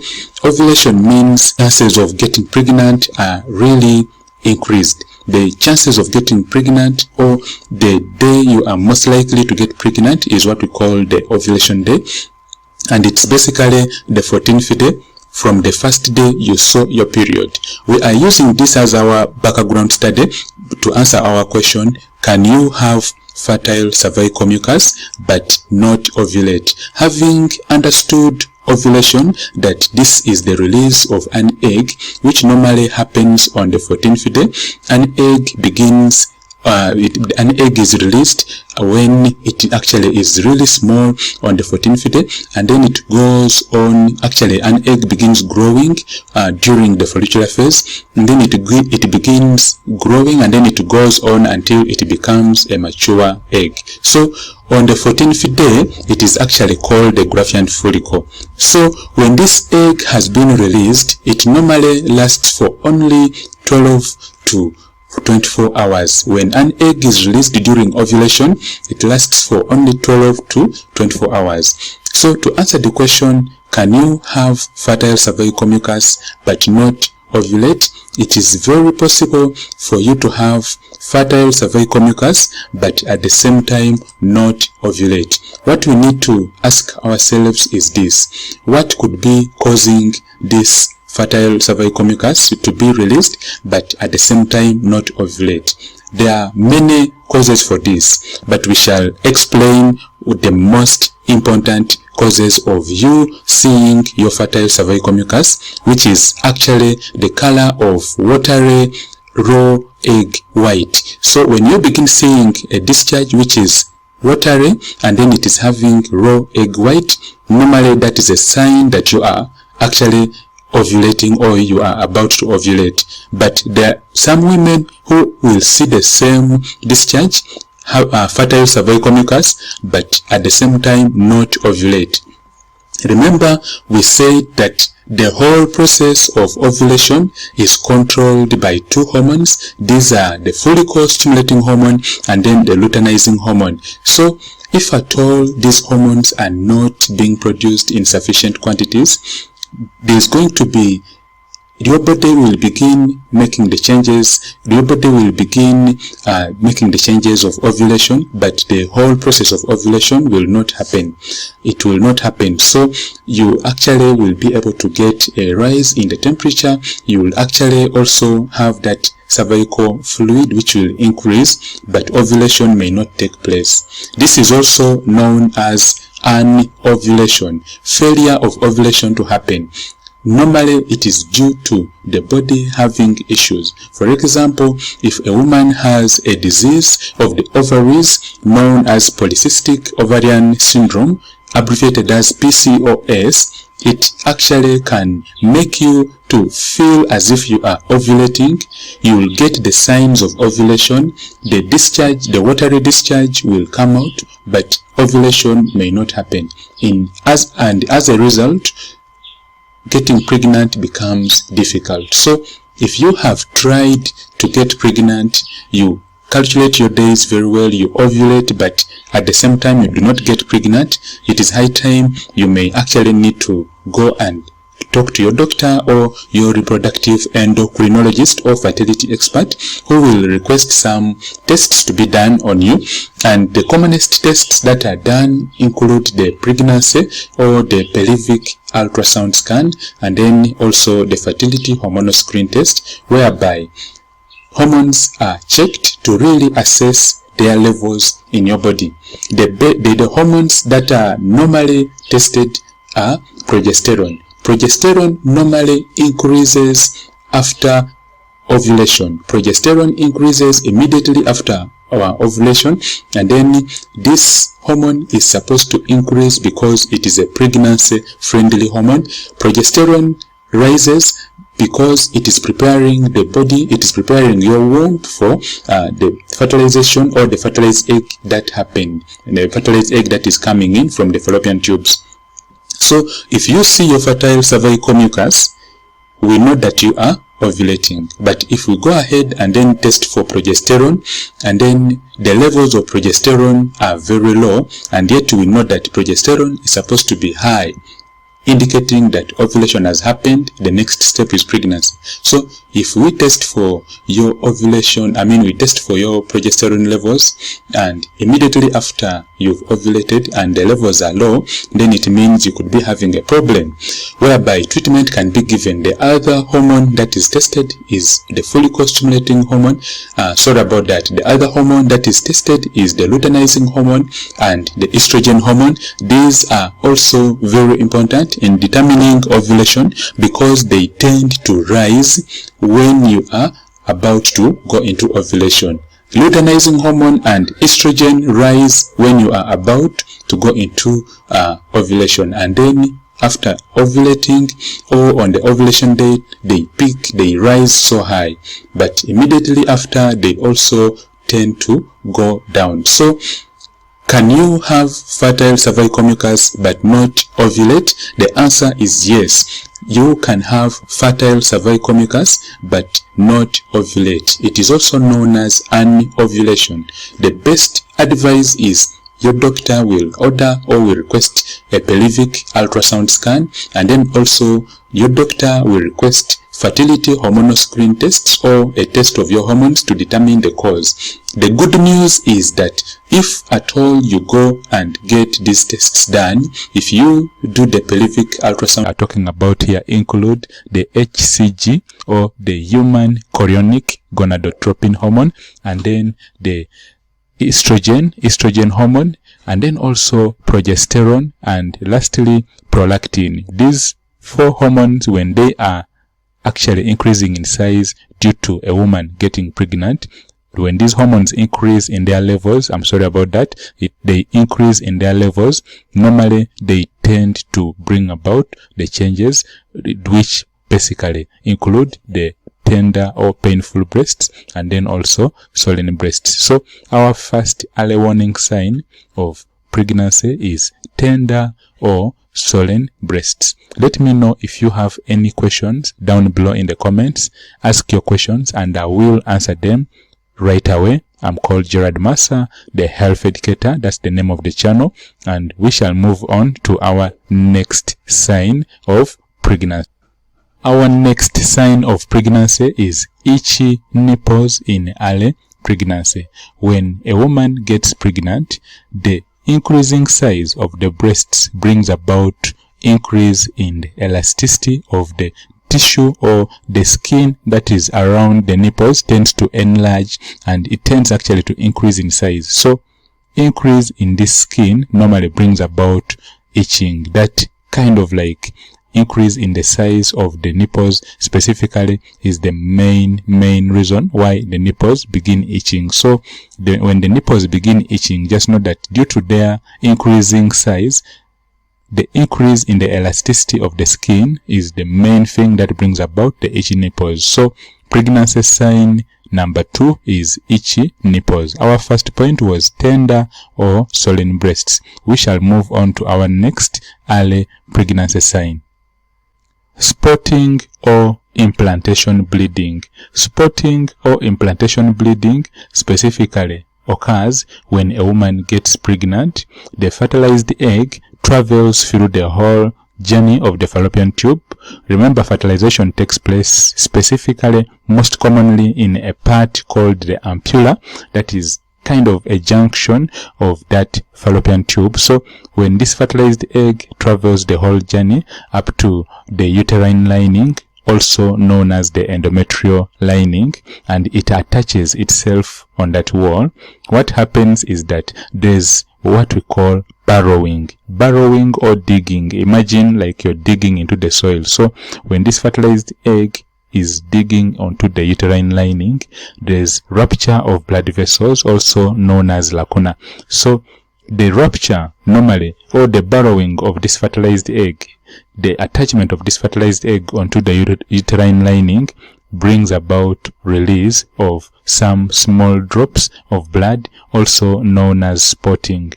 ovulation means chances of getting pregnant are really increased. The chances of getting pregnant, or the day you are most likely to get pregnant, is what we call the ovulation day, and it's basically the 14th day from the first day you saw your period. We are using this as our background study to answer our question, can you have fertile cervical mucus but not ovulate? Having understood ovulation, that this is the release of an egg which normally happens on the 14th day, an egg is released when it actually is really small on the 14th day, and then it goes on. Actually, an egg begins growing during the follicular phase, and then it begins growing, and then it goes on until it becomes a mature egg. So on the 14th day, it is actually called the Graafian follicle. So when this egg has been released, it normally lasts for only 12 to 24 hours. When an egg is released during ovulation, it lasts for only 12 to 24 hours. So to answer the question, can you have fertile cervical mucus but not ovulate? It is very possible for you to have fertile cervical mucus but at the same time not ovulate. What we need to ask ourselves is this: what could be causing this fertile cervical mucus to be released but at the same time not ovulate? There are many causes for this, but we shall explain the most important causes of you seeing your fertile cervical mucus, which is actually the color of watery raw egg white. So when you begin seeing a discharge which is watery and then it is having raw egg white, normally that is a sign that you are actually ovulating or you are about to ovulate. But there are some women who will see the same discharge, have fertile cervical mucus, but at the same time not ovulate. Remember, we said that the whole process of ovulation is controlled by two hormones. These are the follicle stimulating hormone and then the luteinizing hormone. So if at all these hormones are not being produced in sufficient quantities, there's going to be, your body will begin making the changes, your body will begin making the changes of ovulation, but the whole process of ovulation will not happen. It will not happen. So you actually will be able to get a rise in the temperature. You will actually also have that cervical fluid which will increase, but ovulation may not take place. This is also known as anovulation, failure of ovulation to happen. Normally it is due to the body having issues. For example, if a woman has a disease of the ovaries known as polycystic ovarian syndrome, abbreviated as PCOS, it actually can make you to feel as if you are ovulating, you will get the signs of ovulation. The discharge, the watery discharge will come out, but ovulation may not happen. As a result, getting pregnant becomes difficult. So if you have tried to get pregnant, you calculate your days very well, you ovulate, but at the same time you do not get pregnant, it is high time you may actually need to go and talk to your doctor or your reproductive endocrinologist or fertility expert, who will request some tests to be done on you. And the commonest tests that are done include the pregnancy or the pelvic ultrasound scan, and then also the fertility hormonal screen test, whereby hormones are checked to really assess their levels in your body. The hormones that are normally tested are progesterone. Progesterone normally increases after ovulation. Progesterone increases immediately after our ovulation, and then this hormone is supposed to increase because it is a pregnancy-friendly hormone. Progesterone rises because it is preparing the body, it is preparing your womb for the fertilization or the fertilized egg that happened, the fertilized egg that is coming in from the fallopian tubes. So if you see your fertile cervical mucus, we know that you are ovulating. But if we go ahead and then test for progesterone, and then the levels of progesterone are very low, and yet we know that progesterone is supposed to be high, indicating that ovulation has happened, the next step is pregnancy. So if we test for your ovulation, we test for your progesterone levels, and immediately after you've ovulated and the levels are low, then it means you could be having a problem, whereby treatment can be given. The other hormone that is tested is the follicle-stimulating hormone. Sorry about that. The other hormone that is tested is the luteinizing hormone and the estrogen hormone. These are also very important in determining ovulation because they tend to rise when you are about to go into ovulation. Luteinizing hormone and estrogen rise when you are about to go into ovulation, and then after ovulating or on the ovulation day, they peak, they rise so high, but immediately after they also tend to go down. So can you have fertile cervical mucus but not ovulate? The answer is yes. You can have fertile cervical mucus but not ovulate. It is also known as anovulation. The best advice is your doctor will order or will request a pelvic ultrasound scan, and then also your doctor will request fertility hormonal screen tests or a test of your hormones to determine the cause. The good news is that if at all you go and get these tests done, if you do the pelvic ultrasound I'm talking about here include the HCG or the human chorionic gonadotropin hormone, and then the estrogen hormone, and then also progesterone, and lastly prolactin. These four hormones, when they are actually increasing in size due to a woman getting pregnant, when these hormones increase in their levels, I'm sorry about that, they increase in their levels, normally they tend to bring about the changes which basically include the tender or painful breasts, and then also swollen breasts. So our first early warning sign of pregnancy is tender or swollen breasts. Let me know if you have any questions down below in the comments. Ask your questions and I will answer them right away. I'm called Gerard Massa, the health educator. That's the name of the channel, and we shall move on to our next sign of pregnancy. Our next sign of pregnancy is itchy nipples in early pregnancy. When a woman gets pregnant, the increasing size of the breasts brings about increase in the elasticity of the tissue, or the skin that is around the nipples tends to enlarge, and it tends actually to increase in size. So increase in this skin normally brings about itching. That kind of like increase in the size of the nipples specifically is the main reason why the nipples begin itching. So when the nipples begin itching, just know that due to their increasing size, the increase in the elasticity of the skin is the main thing that brings about the itchy nipples. So pregnancy sign number 2 is itchy nipples. Our first point was tender or swollen breasts. We shall move on to our next early pregnancy sign. Spotting or implantation bleeding. Spotting or implantation bleeding specifically occurs when a woman gets pregnant. The fertilized egg travels through the whole journey of the fallopian tube. Remember, fertilization takes place specifically, most commonly, in a part called the ampulla, that is kind of a junction of that fallopian tube. So when this fertilized egg travels the whole journey up to the uterine lining, also known as the endometrial lining, and it attaches itself on that wall, what happens is that there's what we call burrowing or digging. Imagine like you're digging into the soil. So when this fertilized egg is digging onto the uterine lining, there's rupture of blood vessels, also known as lacuna. So the rupture normally, or the burrowing of this fertilized egg, the attachment of this fertilized egg onto the uterine lining brings about release of some small drops of blood, also known as spotting.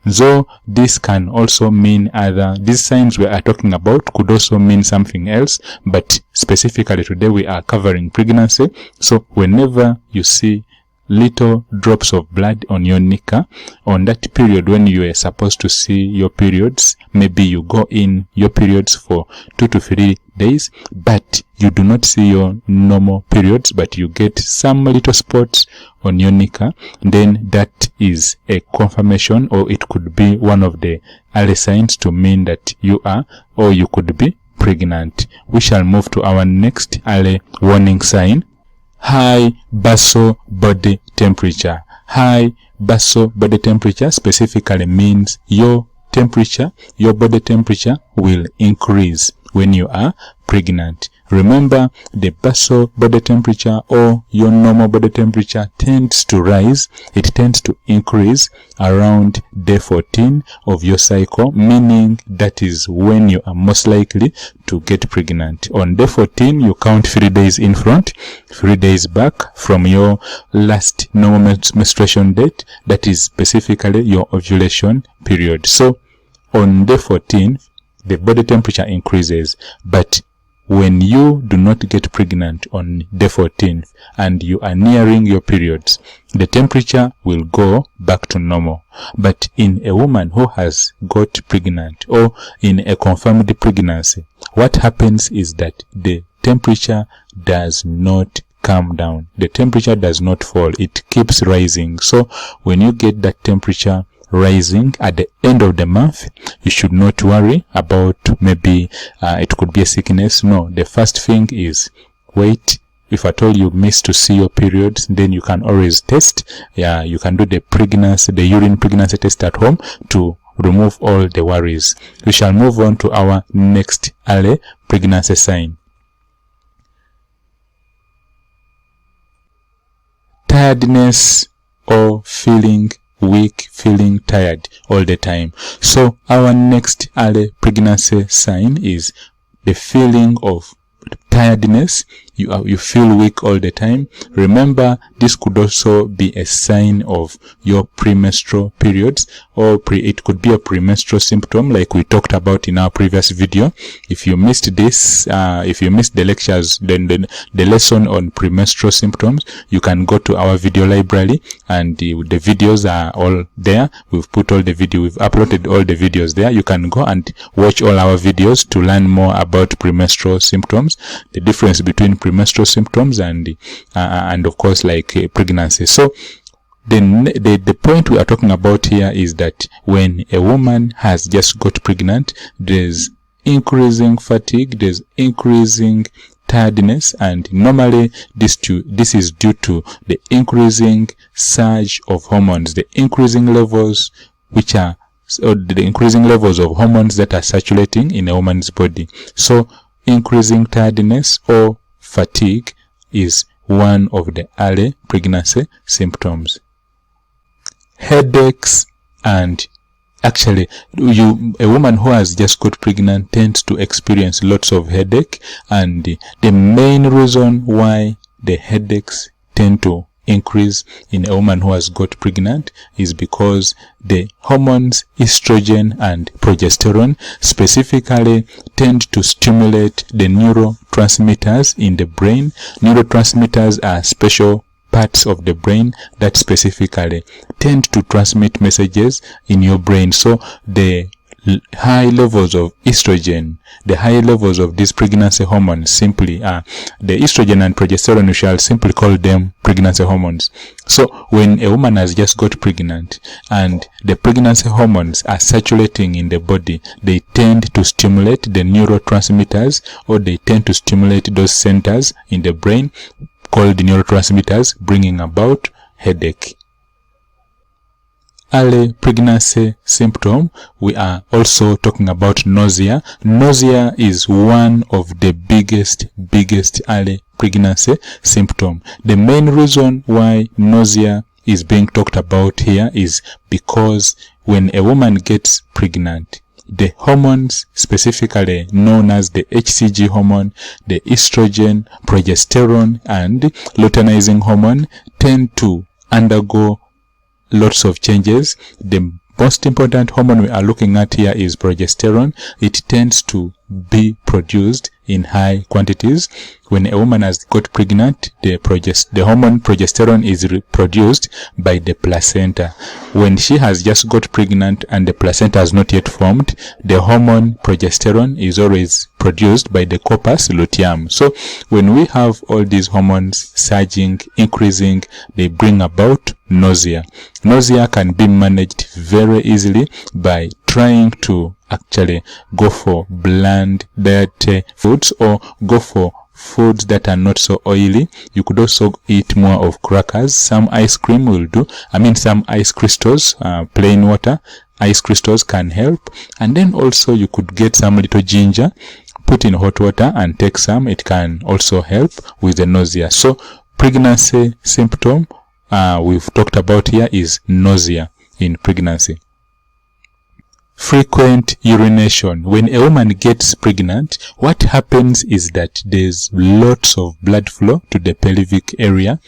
So this can also mean these signs we are talking about could also mean something else, but specifically today we are covering pregnancy. So whenever you see little drops of blood on your knicker, on that period when you are supposed to see your periods, maybe you go in your periods for 2 to 3 days, but you do not see your normal periods, but you get some little spots on your knicker, then that is a confirmation, or it could be one of the early signs to mean that you are, or you could be pregnant. We shall move to our next early warning sign. High basal body temperature. High basal body temperature specifically means your body temperature will increase when you are pregnant. Remember, the basal body temperature or your normal body temperature tends to rise. It tends to increase around day 14 of your cycle, meaning that is when you are most likely to get pregnant. On day 14, you count 3 days in front, 3 days back from your last normal menstruation date, that is specifically your ovulation period. So on day 14, the body temperature increases, but when you do not get pregnant on day 14 and you are nearing your periods, the temperature will go back to normal. But in a woman who has got pregnant or in a confirmed pregnancy, what happens is that the temperature does not come down. The temperature does not fall. It keeps rising. So when you get that temperature rising at the end of the month, you should not worry about maybe it could be a sickness. No, the first thing is wait. If at all you miss to see your periods, then you can always test. You can do the urine pregnancy test at home to remove all the worries. We shall move on to our next early pregnancy sign. Tiredness or feeling weak, feeling tired all the time. So our next early pregnancy sign is the feeling of tiredness. You feel weak all the time. Remember, this could also be a sign of your premenstrual periods, or it could be a premenstrual symptom like we talked about in our previous video. If you missed this, if you missed the lectures, then the lesson on premenstrual symptoms, you can go to our video library, and the videos are all there. We've uploaded all the videos there. You can go and watch all our videos to learn more about premenstrual symptoms, the difference between premenstrual symptoms and of course like pregnancy. So the point we are talking about here is that when a woman has just got pregnant, there's increasing fatigue, there's increasing tiredness, and normally this is due to the increasing surge of hormones, the increasing levels of hormones that are circulating in a woman's body. So increasing tiredness or fatigue is one of the early pregnancy symptoms. Headaches and actually, a woman who has just got pregnant tends to experience lots of headache, and the main reason why the headaches tend to increase in a woman who has got pregnant is because the hormones estrogen and progesterone specifically tend to stimulate the neurotransmitters in the brain. Neurotransmitters are special parts of the brain that specifically tend to transmit messages in your brain. So the high levels of estrogen, the high levels of these pregnancy hormones simply are the estrogen and progesterone. We shall simply call them pregnancy hormones. So when a woman has just got pregnant and the pregnancy hormones are circulating in the body, they tend to stimulate the neurotransmitters, or they tend to stimulate those centers in the brain called neurotransmitters, bringing about headache. Early pregnancy symptom, we are also talking about nausea. Nausea is one of the biggest early pregnancy symptom. The main reason why nausea is being talked about here is because when a woman gets pregnant, the hormones specifically known as the HCG hormone, the estrogen, progesterone, and luteinizing hormone tend to undergo lots of changes. The most important hormone we are looking at here is progesterone. It tends to be produced in high quantities. When a woman has got pregnant, the hormone progesterone is produced by the placenta. When she has just got pregnant and the placenta has not yet formed, the hormone progesterone is always produced by the corpus luteum. So when we have all these hormones surging, increasing, they bring about nausea. Nausea can be managed very easily by trying to actually go for bland diet foods, or go for foods that are not so oily. You could also eat more of crackers. Some ice cream will do. Some ice crystals, plain water ice crystals can help. And then also you could get some little ginger, put in hot water and take some. It can also help with the nausea. So pregnancy symptom we've talked about here is nausea in pregnancy. Frequent urination. When a woman gets pregnant, what happens is that there's lots of blood flow to the pelvic area.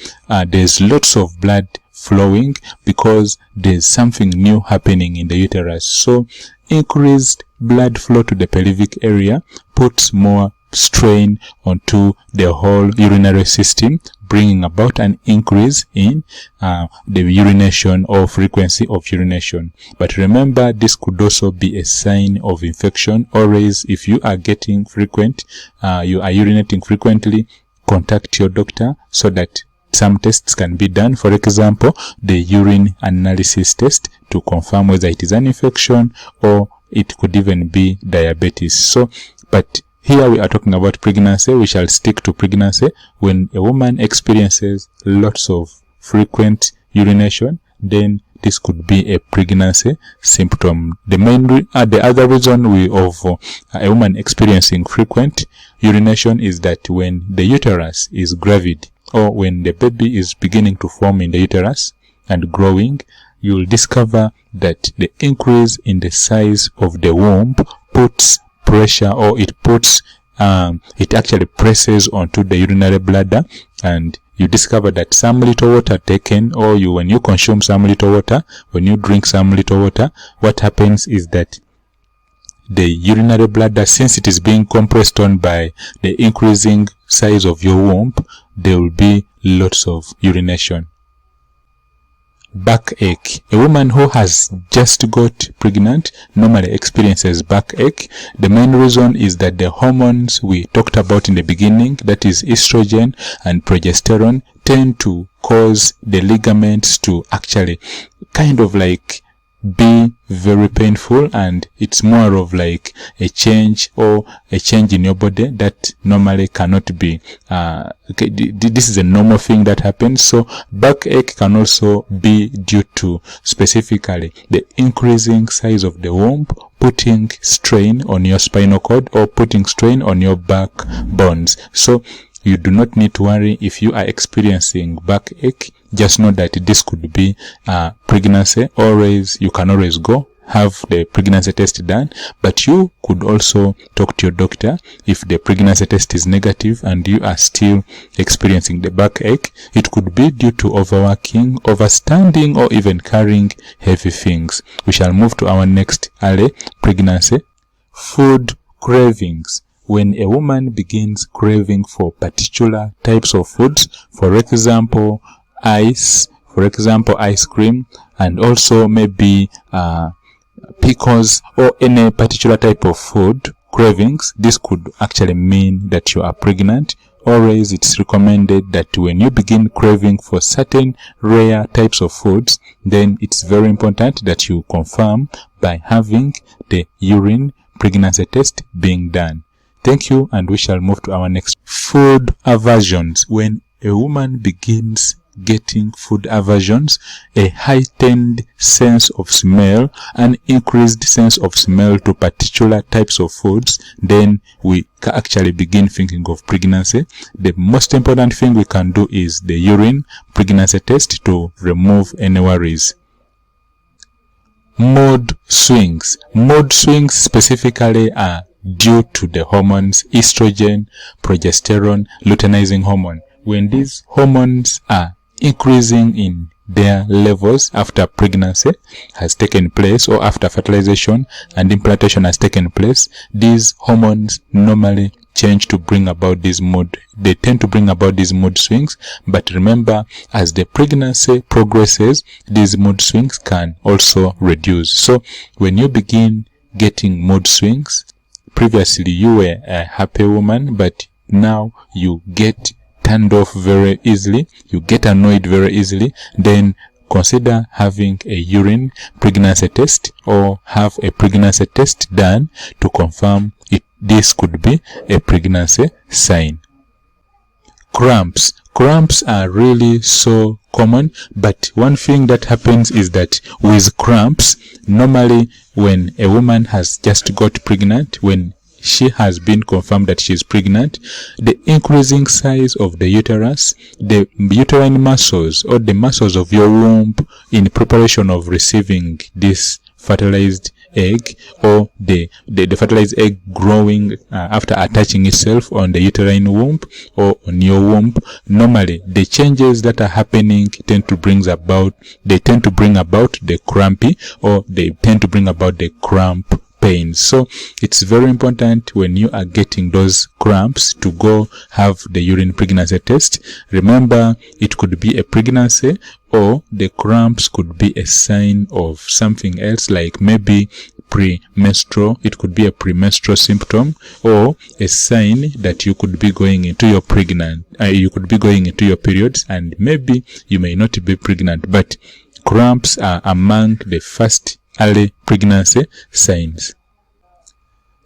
There's lots of blood flowing because there's something new happening in the uterus. So increased blood flow to the pelvic area puts more strain onto the whole urinary system, bringing about an increase in the urination or frequency of urination. But remember, this could also be a sign of infection. Always, if you are getting frequent, you are urinating frequently, contact your doctor so that some tests can be done. For example, the urine analysis test to confirm whether it is an infection or it could even be diabetes. So, but here we are talking about pregnancy. We shall stick to pregnancy. When a woman experiences lots of frequent urination, then this could be a pregnancy symptom. The other reason of a woman experiencing frequent urination is that when the uterus is gravid, or when the baby is beginning to form in the uterus and growing, you'll discover that the increase in the size of the womb puts pressure, or it actually presses onto the urinary bladder, and you discover that some little water taken, or when you consume some little water, when you drink some little water, what happens is that the urinary bladder, since it is being compressed on by the increasing size of your womb, there will be lots of urination. Backache. A woman who has just got pregnant normally experiences backache. The main reason is that the hormones we talked about in the beginning, that is estrogen and progesterone, tend to cause the ligaments to actually kind of like be very painful, and it's more of like a change in your body that normally cannot be. This is a normal thing that happens. So backache can also be due to specifically the increasing size of the womb putting strain on your spinal cord or putting strain on your backbones. So you do not need to worry if you are experiencing backache. Just know that this could be pregnancy. You can always go have the pregnancy test done, but you could also talk to your doctor if the pregnancy test is negative and you are still experiencing the backache. It could be due to overworking, overstanding, or even carrying heavy things. We shall move to our next early pregnancy. Food cravings. When a woman begins craving for particular types of foods, for example, ice cream, and also maybe pickles or any particular type of food cravings, this could actually mean that you are pregnant. Always it's recommended that when you begin craving for certain rare types of foods, then it's very important that you confirm by having the urine pregnancy test being done. Thank you, and we shall move to our next. Food aversions. When a woman begins getting food aversions, a heightened sense of smell, an increased sense of smell to particular types of foods, then we can actually begin thinking of pregnancy. The most important thing we can do is the urine pregnancy test to remove any worries. Mood swings. Mood swings specifically are due to the hormones estrogen, progesterone, luteinizing hormone. When these hormones are increasing in their levels after pregnancy has taken place, or after fertilization and implantation has taken place, these hormones normally change to bring about this mood. They tend to bring about these mood swings, but remember, as the pregnancy progresses, these mood swings can also reduce. So when you begin getting mood swings, previously you were a happy woman, but now you get turned off very easily, you get annoyed very easily, then consider having a urine pregnancy test or have a pregnancy test done to confirm if this could be a pregnancy sign. Cramps. Cramps are really so common, but one thing that happens is that with cramps, normally when a woman has just got pregnant, when she has been confirmed that she is pregnant, the increasing size of the uterus, the uterine muscles or the muscles of your womb in preparation of receiving this fertilized egg, or the fertilized egg growing after attaching itself on the uterine womb or on your womb, normally the changes that are happening tend to bring about the crampy, or they tend to bring about the cramp pains. So it's very important when you are getting those cramps to go have the urine pregnancy test. Remember, it could be a pregnancy, or the cramps could be a sign of something else, like maybe premenstrual. It could be a premenstrual symptom, or a sign that you could be going into your periods, and maybe you may not be pregnant, but cramps are among the first early pregnancy signs.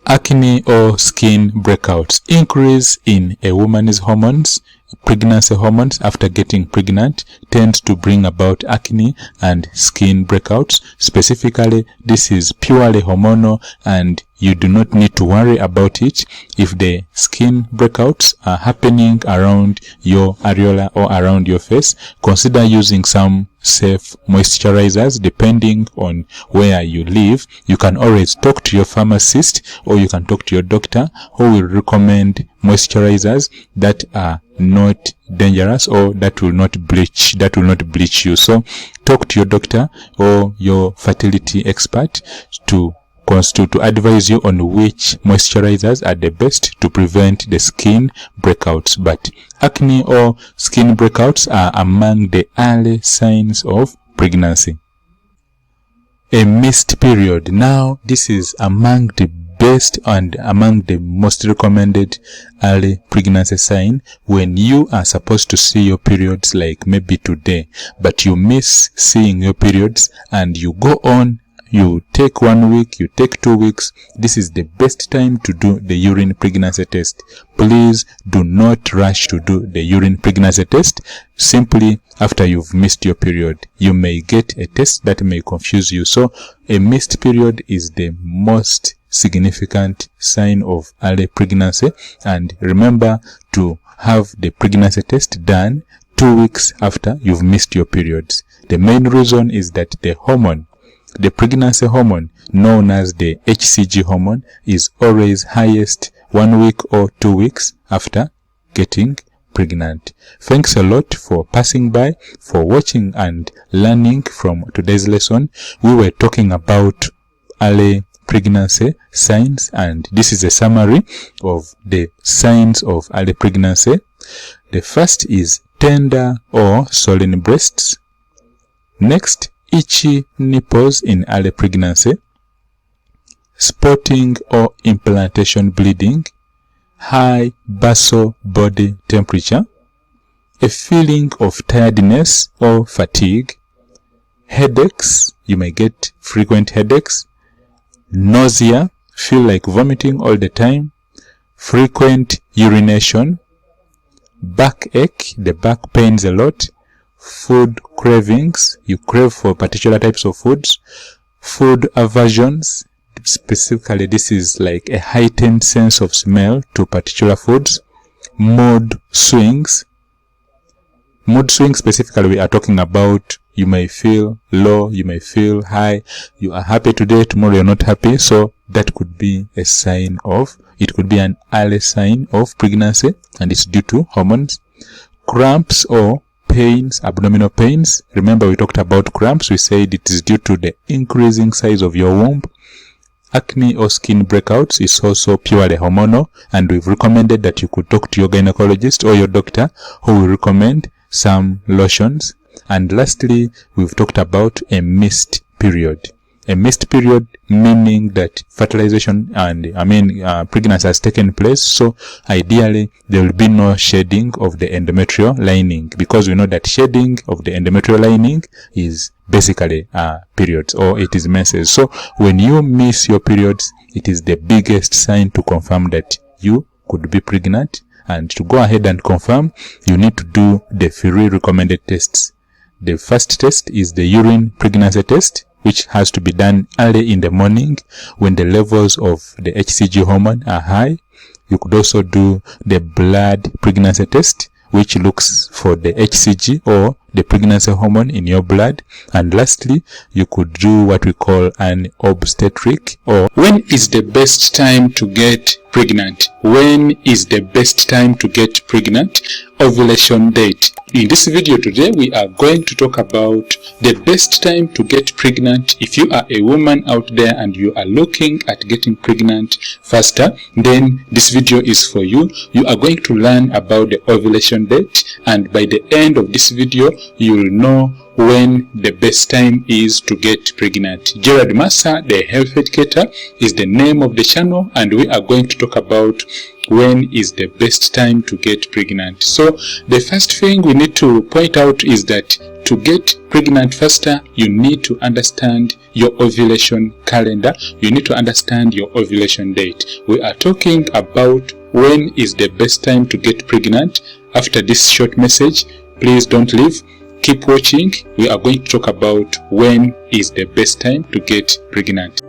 Acne or skin breakouts. Increase in a woman's hormones, pregnancy hormones after getting pregnant, tends to bring about acne and skin breakouts. Specifically, this is purely hormonal and you do not need to worry about it. If the skin breakouts are happening around your areola or around your face, consider using some safe moisturizers depending on where you live. You can always talk to your pharmacist, or you can talk to your doctor, who will recommend moisturizers that are not dangerous or that will not bleach you. So talk to your doctor or your fertility expert to advise you on which moisturizers are the best to prevent the skin breakouts. But acne or skin breakouts are among the early signs of pregnancy. A missed period. Now, this is among the best and among the most recommended early pregnancy sign. When you are supposed to see your periods, like maybe today, but you miss seeing your periods and you go on, you take 1 week, you take 2 weeks, this is the best time to do the urine pregnancy test. Please do not rush to do the urine pregnancy test simply after you've missed your period. You may get a test that may confuse you. So a missed period is the most significant sign of early pregnancy, and remember to have the pregnancy test done 2 weeks after you've missed your periods. The main reason is that the hormone the pregnancy hormone, known as the HCG hormone, is always highest 1 week or 2 weeks after getting pregnant. Thanks a lot for passing by, for watching and learning from today's lesson. We were talking about early pregnancy signs, and this is a summary of the signs of early pregnancy. The first is tender or swollen breasts. Next, itchy nipples in early pregnancy, spotting or implantation bleeding, high basal body temperature, a feeling of tiredness or fatigue, headaches, you may get frequent headaches, nausea, feel like vomiting all the time, frequent urination, backache, the back pains a lot, food cravings, you crave for particular types of foods, food aversions, specifically this is like a heightened sense of smell to particular foods, mood swings. Mood swings specifically we are talking about you may feel low, you may feel high, you are happy today, tomorrow you're not happy, so that could be a sign of, it could be an early sign of pregnancy, and it's due to hormones. Cramps or pains, abdominal pains. Remember we talked about cramps, we said it is due to the increasing size of your womb. Acne or skin breakouts is also purely hormonal, and we've recommended that you could talk to your gynecologist or your doctor who will recommend some lotions. And lastly, we've talked about a missed period. A missed period meaning that fertilization and pregnancy has taken place, so ideally there will be no shedding of the endometrial lining, because we know that shedding of the endometrial lining is basically periods, or it is menses. So when you miss your periods, it is the biggest sign to confirm that you could be pregnant. And to go ahead and confirm, you need to do the 3 recommended tests. The first test is the urine pregnancy test, which has to be done early in the morning when the levels of the HCG hormone are high. You could also do the blood pregnancy test, which looks for the HCG or the pregnancy hormone in your blood. And lastly, you could do what we call an obstetric, or when is the best time to get pregnant? When is the best time to get pregnant? Ovulation date. In this video today, we are going to talk about the best time to get pregnant. If you are a woman out there and you are looking at getting pregnant faster, then this video is for you. You are going to learn about the ovulation date, and by the end of this video, you will know when the best time is to get pregnant. Gerard Massa, the health educator, is the name of the channel, and we are going to talk about when is the best time to get pregnant. So the first thing we need to point out is that to get pregnant faster, you need to understand your ovulation calendar. You need to understand your ovulation date. We are talking about when is the best time to get pregnant. After this short message, please don't leave. Keep watching. We are going to talk about when is the best time to get pregnant.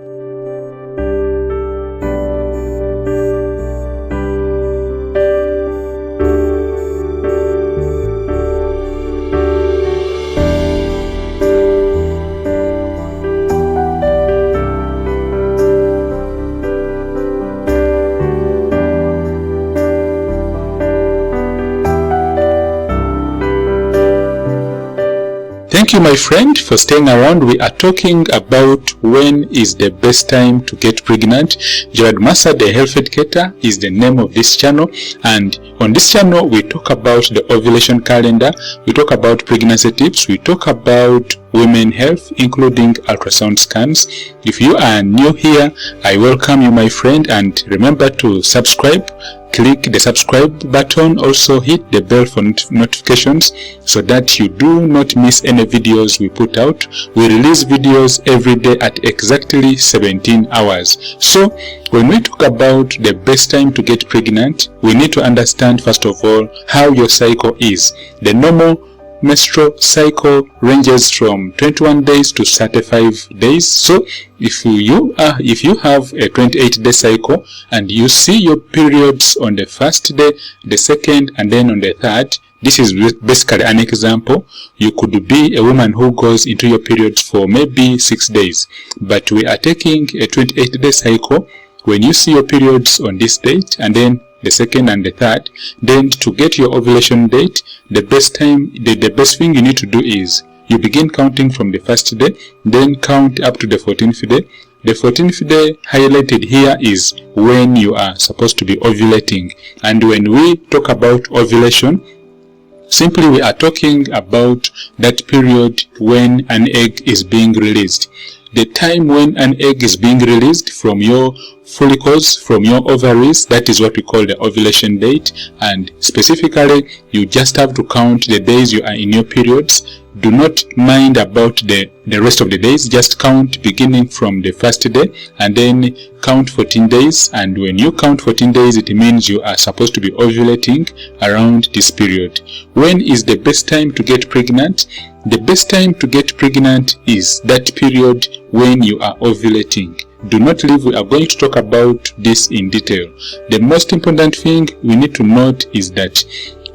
Thank you, my friend, for staying around. We are talking about when is the best time to get pregnant. Gerard Massa, the health educator, is the name of this channel, and on this channel we talk about the ovulation calendar, we talk about pregnancy tips, we talk about women health, including ultrasound scans. If you are new here, I welcome you, my friend, and remember to subscribe. Click the subscribe button, also hit the bell for notifications so that you do not miss any videos we put out. We release videos every day at exactly 17 hours. So when we talk about the best time to get pregnant, we need to understand first of all how your cycle is. The normal menstrual cycle ranges from 21 days to 35 days. So if you have a 28-day cycle and you see your periods on the first day, the second, and then on the third, This is basically an example. You could be a woman who goes into your periods for maybe 6 days, but we are taking a 28-day cycle. When you see your periods on this date, and then the second and the third, then to get your ovulation date, the best thing you need to do is you begin counting from the first day, then count up to the 14th day. The 14th day highlighted here is when you are supposed to be ovulating. And when we talk about ovulation, simply we are talking about that period when an egg is being released. The time when an egg is being released from your follicles, from your ovaries, that is what we call the ovulation date. And specifically, you just have to count the days you are in your periods. Do not mind about the rest of the days. Just count beginning from the first day and then count 14 days. And when you count 14 days, it means you are supposed to be ovulating around this period. When is the best time to get pregnant? The best time to get pregnant is that period when you are ovulating. Do not leave. We are going to talk about this in detail. The most important thing we need to note is that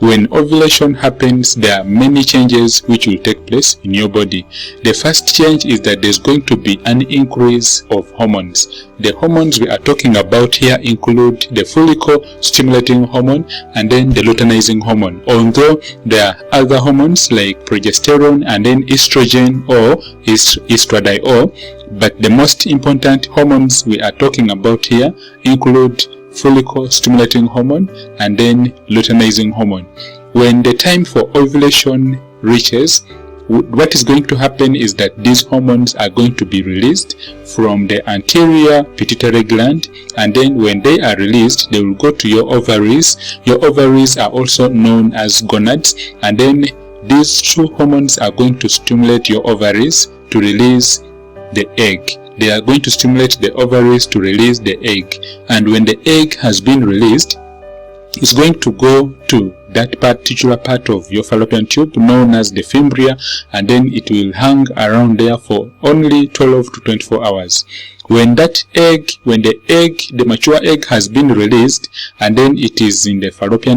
when ovulation happens, there are many changes which will take place in your body. The first change is that there's going to be an increase of hormones. The hormones we are talking about here include the follicle stimulating hormone and then the luteinizing hormone. Although there are other hormones like progesterone and then estrogen or estradiol, but the most important hormones we are talking about here include follicle stimulating hormone and then luteinizing hormone. When the time for ovulation reaches, what is going to happen is that these hormones are going to be released from the anterior pituitary gland, and then when they are released, they will go to your ovaries. Your ovaries are also known as gonads, and then these two hormones are going to stimulate your ovaries to release the egg. They are going to stimulate the ovaries to release the egg, and when the egg has been released, it's going to go to that particular part of your fallopian tube known as the fimbria, and then it will hang around there for only 12 to 24 hours. When the mature egg has been released, and then it is in the fallopian